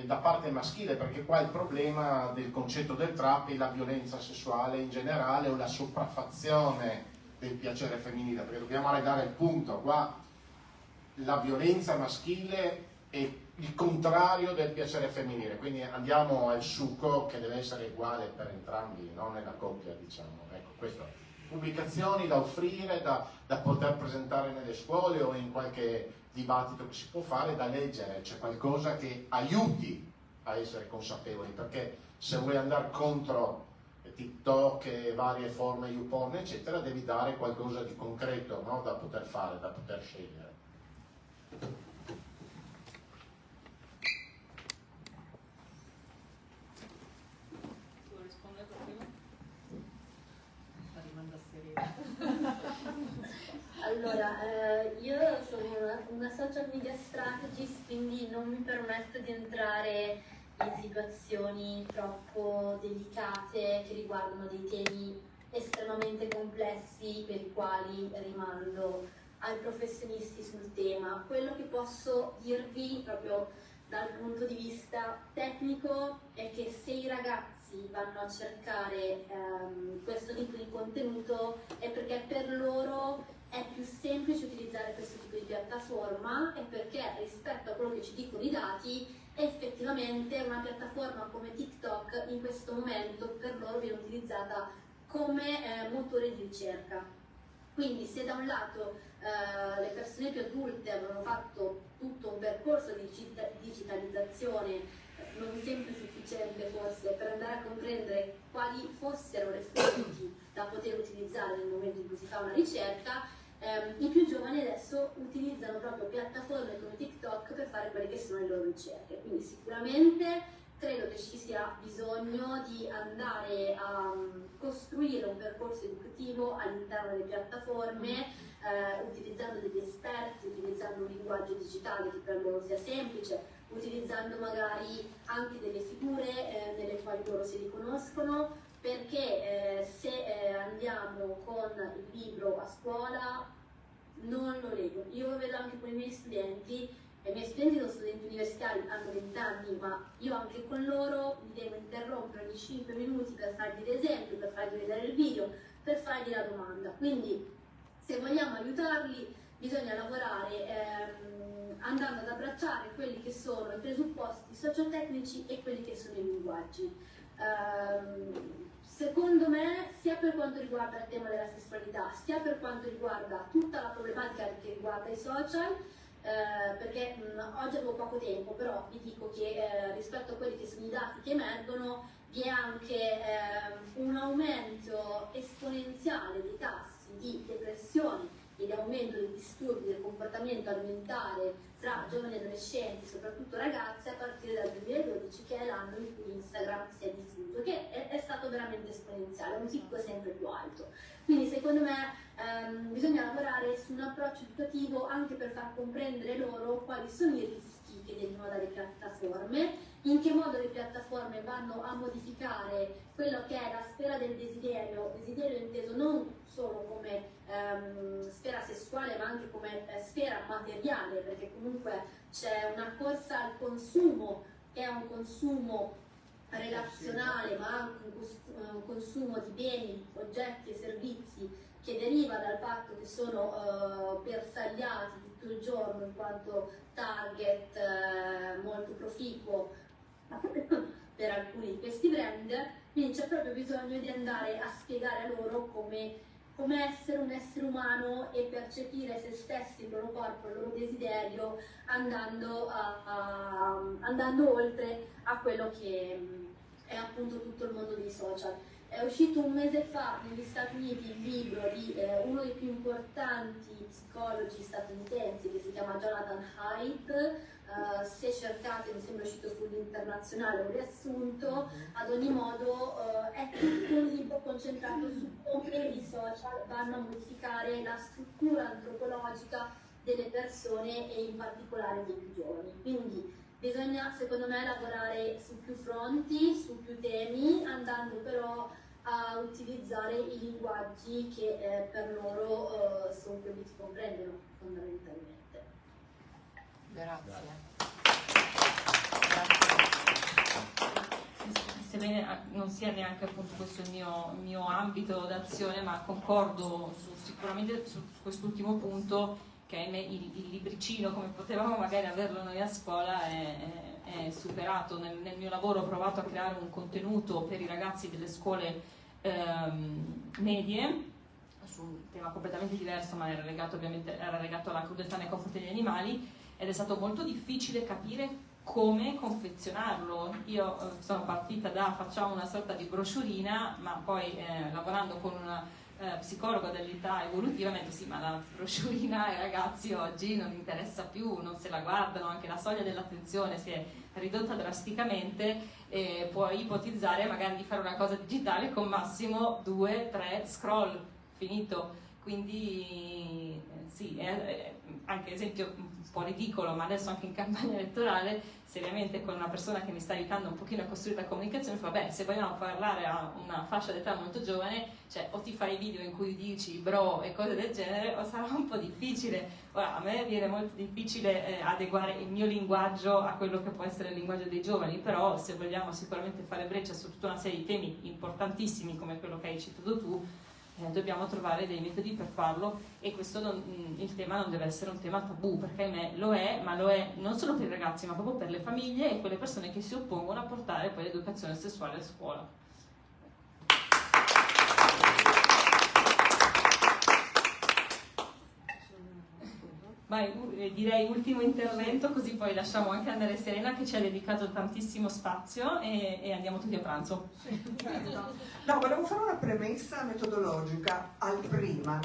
da parte maschile, perché qua il problema del concetto del trap è la violenza sessuale in generale o la sopraffazione del piacere femminile, perché dobbiamo arredare il punto, qua la violenza maschile è il contrario del piacere femminile, quindi andiamo al succo che deve essere uguale per entrambi, non nella coppia, diciamo. Ecco, questo. Pubblicazioni da offrire, da poter presentare nelle scuole o in qualche dibattito che si può fare, da leggere, c'è qualcosa che aiuti a essere consapevoli, perché se vuoi andare contro TikTok e varie forme YouPorn, eccetera, devi dare qualcosa di concreto, no? Da poter fare, da poter scegliere. Allora, io sono una social media strategist, quindi non mi permetto di entrare in situazioni troppo delicate che riguardano dei temi estremamente complessi per i quali rimando ai professionisti sul tema. Quello che posso dirvi proprio dal punto di vista tecnico è che se i ragazzi vanno a cercare questo tipo di contenuto è perché per loro è più semplice utilizzare questo tipo di piattaforma, e perché rispetto a quello che ci dicono i dati effettivamente una piattaforma come TikTok in questo momento per loro viene utilizzata come motore di ricerca. Quindi se da un lato le persone più adulte avevano fatto tutto un percorso di digitalizzazione non sempre sufficiente forse per andare a comprendere quali fossero le fonti da poter utilizzare nel momento in cui si fa una ricerca, i più giovani adesso utilizzano proprio piattaforme come TikTok per fare quelle che sono le loro ricerche. Quindi sicuramente credo che ci sia bisogno di andare a costruire un percorso educativo all'interno delle piattaforme, utilizzando degli esperti, utilizzando un linguaggio digitale che per loro sia semplice, utilizzando magari anche delle figure nelle quali loro si riconoscono, perché se andiamo con il libro a scuola non lo leggo. Io lo vedo anche con i miei studenti i miei studenti sono studenti universitari, hanno 20 anni, ma io anche con loro mi devo interrompere ogni 5 minuti per fargli l'esempio, per fargli vedere il video, per fargli la domanda. Quindi se vogliamo aiutarli bisogna lavorare andando ad abbracciare quelli che sono i presupposti sociotecnici e quelli che sono i linguaggi. Secondo me, sia per quanto riguarda il tema della sessualità, sia per quanto riguarda tutta la problematica che riguarda i social, perché oggi avevo poco tempo, però vi dico che rispetto a quelli che sono i dati che emergono, vi è anche un aumento esponenziale dei tassi di depressione e di aumento dei disturbi del comportamento alimentare tra giovani e adolescenti, soprattutto ragazze, a partire dal 2012, che è l'anno in cui Instagram si è diffuso, che è stato veramente esponenziale, un picco sempre più alto. Quindi secondo me bisogna lavorare su un approccio educativo anche per far comprendere loro quali sono i rischi che derivano dalle piattaforme, in che modo le piattaforme vanno a modificare quello che è la sfera del desiderio inteso non solo come sfera sessuale ma anche come sfera materiale, perché comunque c'è una corsa al consumo che è un consumo relazionale ma anche un consumo di beni, oggetti e servizi che deriva dal fatto che sono bersagliati tutto il giorno in quanto target molto proficuo per alcuni di questi brand. Quindi c'è proprio bisogno di andare a spiegare a loro come essere un essere umano e percepire se stessi, il loro corpo, il loro desiderio, andando oltre a quello che è appunto tutto il mondo dei social. È uscito un mese fa negli Stati Uniti il libro di uno dei più importanti psicologi statunitensi che si chiama Jonathan Haidt. Se cercate, mi sembra uscito sull'Internazionale un riassunto. Ad ogni modo è tutto un libro concentrato su come i social vanno a modificare la struttura antropologica delle persone e in particolare dei più giovani. Quindi bisogna, secondo me, lavorare su più fronti, su più temi, andando però a utilizzare i linguaggi che per loro sono quelli che comprendono fondamentalmente. Grazie. Sebbene non sia neanche appunto questo il mio ambito d'azione, ma concordo sicuramente su quest'ultimo punto, che il libricino come potevamo magari averlo noi a scuola è superato. Nel mio lavoro ho provato a creare un contenuto per i ragazzi delle scuole medie su un tema completamente diverso, ma era legato alla crudeltà nei confronti degli animali, ed è stato molto difficile capire come confezionarlo. Io sono partita da facciamo una sorta di brociurina, ma poi lavorando con una psicologa dell'età evolutiva mi ha detto sì, ma la brociurina ai ragazzi oggi non interessa più, non se la guardano, anche la soglia dell'attenzione si è ridotta drasticamente, puoi ipotizzare magari di fare una cosa digitale con massimo 2-3 scroll, finito. Quindi sì, anche esempio un po' ridicolo, ma adesso anche in campagna elettorale, seriamente con una persona che mi sta aiutando un pochino a costruire la comunicazione, fa beh, se vogliamo parlare a una fascia d'età molto giovane, cioè o ti fai video in cui dici bro e cose del genere, o sarà un po' difficile. Ora, a me viene molto difficile adeguare il mio linguaggio a quello che può essere il linguaggio dei giovani, però se vogliamo sicuramente fare breccia su tutta una serie di temi importantissimi come quello che hai citato tu, dobbiamo trovare dei metodi per farlo, e questo il tema non deve essere un tema tabù, perché ahimè lo è, ma lo è non solo per i ragazzi ma proprio per le famiglie e quelle persone che si oppongono a portare poi l'educazione sessuale a scuola. Vai, direi ultimo intervento, così poi lasciamo anche andare Serena che ci ha dedicato tantissimo spazio e andiamo tutti a pranzo. No, volevo fare una premessa metodologica al prima,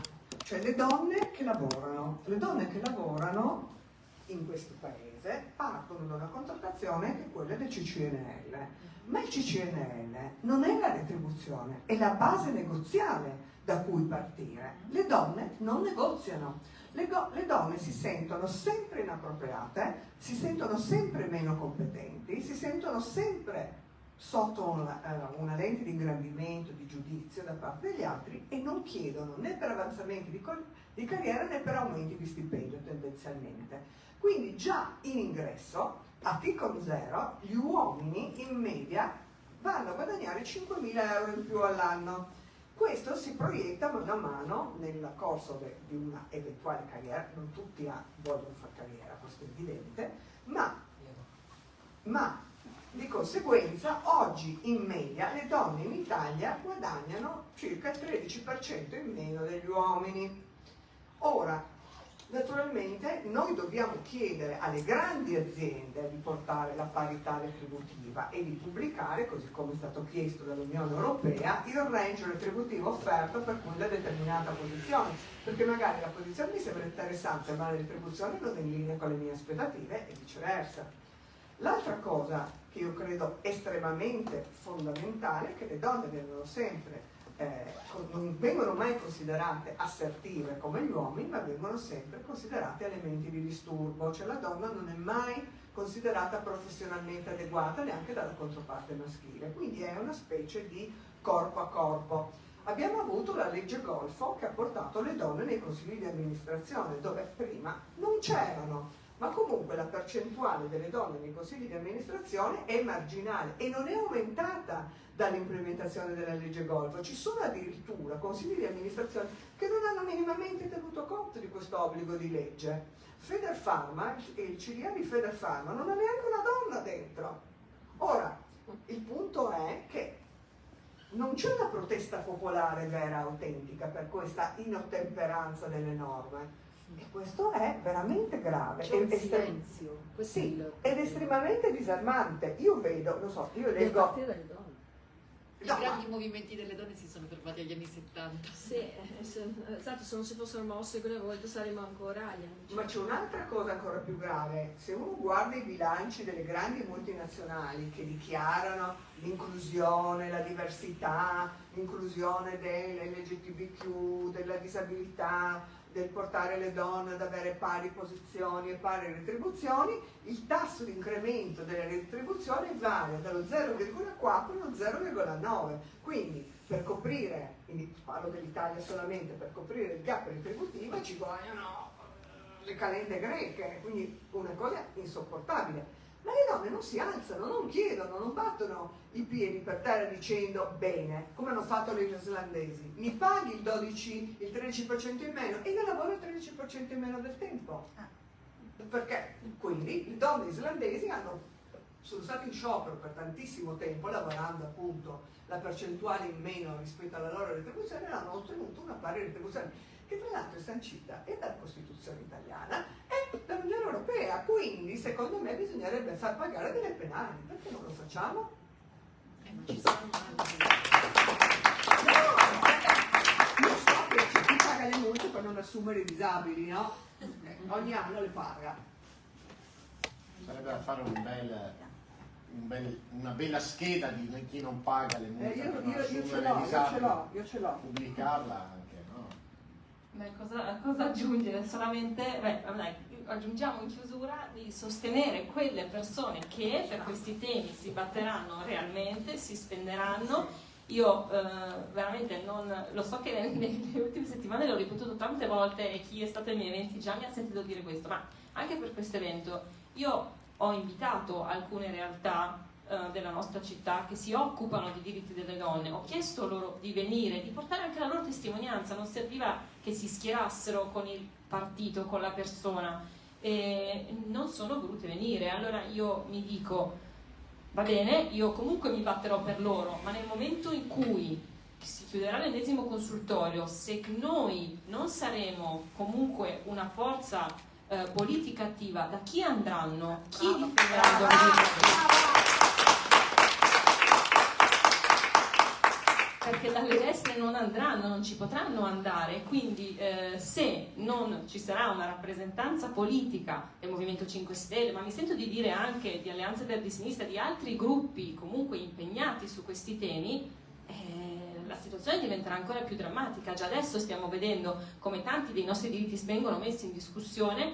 cioè le donne che lavorano. Le donne che lavorano in questo paese partono da una contrattazione che è quella del CCNL, ma il CCNL non è la retribuzione, è la base negoziale da cui partire. Le donne non negoziano. Le donne si sentono sempre inappropriate, si sentono sempre meno competenti, si sentono sempre sotto una lente di ingrandimento, di giudizio da parte degli altri, e non chiedono né per avanzamenti di carriera né per aumenti di stipendio tendenzialmente. Quindi già in ingresso, a Ticon Zero, gli uomini in media vanno a guadagnare 5.000 euro in più all'anno. Questo si proietta mano a mano nel corso di una eventuale carriera. Non tutti vogliono fare carriera, questo è evidente, ma di conseguenza oggi in media le donne in Italia guadagnano circa il 13% in meno degli uomini. Ora, naturalmente noi dobbiamo chiedere alle grandi aziende di portare la parità retributiva e di pubblicare, così come è stato chiesto dall'Unione Europea, il range retributivo offerto per quella determinata posizione, perché magari la posizione mi sembra interessante ma la retribuzione non è in linea con le mie aspettative e viceversa. L'altra cosa che io credo estremamente fondamentale è che le donne vengono sempre non vengono mai considerate assertive come gli uomini, ma vengono sempre considerate elementi di disturbo, cioè la donna non è mai considerata professionalmente adeguata neanche dalla controparte maschile, quindi è una specie di corpo a corpo. Abbiamo avuto la legge Golfo che ha portato le donne nei consigli di amministrazione, dove prima non c'erano, ma comunque la percentuale delle donne nei consigli di amministrazione è marginale e non è aumentata dall'implementazione della legge Golfo. Ci sono addirittura consigli di amministrazione che non hanno minimamente tenuto conto di questo obbligo di legge. Federpharma, il CDA di Federpharma non ha neanche una donna dentro. Ora, il punto è che non c'è una protesta popolare vera, autentica, per questa inottemperanza delle norme. E questo è veramente grave. C'è un silenzio. Sì, ed estremamente disarmante. Io vedo, non so, io leggo... Da parte delle donne. I grandi movimenti delle donne si sono fermati agli anni 70. Sì, esatto, se non si fossero mosse quelle volte saremmo ancora agli anni 50. Ma c'è un'altra cosa ancora più grave. Se uno guarda i bilanci delle grandi multinazionali che dichiarano l'inclusione, la diversità, l'inclusione dell'LGTBQ, della disabilità, del portare le donne ad avere pari posizioni e pari retribuzioni, il tasso di incremento delle retribuzioni varia dallo 0,4 allo 0,9. Quindi per coprire, quindi parlo dell'Italia solamente, per coprire il gap retributivo ci vogliono le calende greche, quindi una cosa insopportabile. Ma le donne non si alzano, non chiedono, non battono i piedi per terra dicendo bene, come hanno fatto le islandesi, mi paghi il 13% in meno e io lavoro il 13% in meno del tempo. Perché quindi le donne islandesi sono state in sciopero per tantissimo tempo, lavorando appunto la percentuale in meno rispetto alla loro retribuzione, e hanno ottenuto una pari retribuzione, che tra l'altro è sancita e dalla Costituzione italiana e dall'Unione Europea. Quindi secondo me bisognerebbe far pagare delle penali. Perché non lo facciamo? Ma ci saranno anche. No, io so che c'è chi paga le multe per non assumere i disabili, no? Ogni anno le paga. Sarebbe da fare una bella scheda di chi non paga le multe per non assumere disabili. Io ce l'ho. Pubblicarla anche, no? Beh, cosa aggiungere? Solamente, aggiungiamo in chiusura di sostenere quelle persone che per questi temi si batteranno realmente, si spenderanno. Io veramente lo so che nelle ultime settimane l'ho ripetuto tante volte e chi è stato ai miei eventi già mi ha sentito dire questo, ma anche per questo evento io ho invitato alcune realtà della nostra città che si occupano di diritti delle donne, ho chiesto loro di venire, di portare anche la loro testimonianza, non serviva che si schierassero con il partito, con la persona, e non sono volute venire. Allora io mi dico, va bene, io comunque mi batterò per loro, ma nel momento in cui si chiuderà l'ennesimo consultorio, se noi non saremo comunque una forza politica attiva, da chi andranno? Chi difenderà i diritti? Perché dalle destre non andranno, non ci potranno andare, quindi se non ci sarà una rappresentanza politica del Movimento 5 Stelle, ma mi sento di dire anche di Alleanza Verdi Sinistra, di altri gruppi comunque impegnati su questi temi, la situazione diventerà ancora più drammatica. Già adesso stiamo vedendo come tanti dei nostri diritti vengono messi in discussione,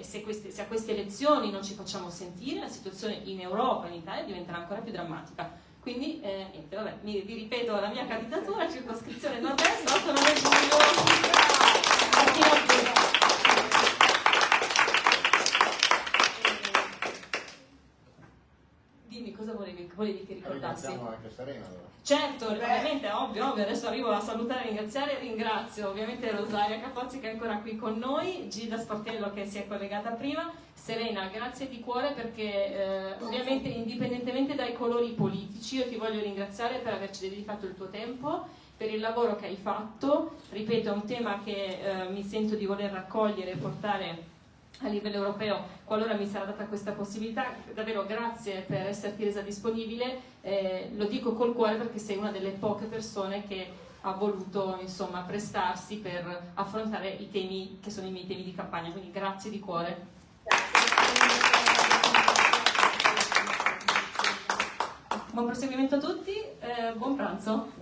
se a queste elezioni non ci facciamo sentire, la situazione in Europa e in Italia diventerà ancora più drammatica. Quindi, niente, vabbè, vi ripeto la mia candidatura, circoscrizione nord-est, 8 novembre 2011. Dimmi cosa volevi che ricordassi? Ringraziamo anche Serena allora. Certo, ovviamente, ovvio, adesso arrivo a salutare e ringraziare, ringrazio ovviamente Rosaria Capozzi che è ancora qui con noi, Gilda Sportello che si è collegata prima, Serena, grazie di cuore perché ovviamente indipendentemente dai colori politici io ti voglio ringraziare per averci dedicato il tuo tempo, per il lavoro che hai fatto, ripeto è un tema che mi sento di voler raccogliere e portare a livello europeo qualora mi sarà data questa possibilità. Davvero grazie per esserti resa disponibile, lo dico col cuore perché sei una delle poche persone che ha voluto insomma prestarsi per affrontare i temi che sono i miei temi di campagna, quindi grazie di cuore. Buon proseguimento a tutti, buon pranzo.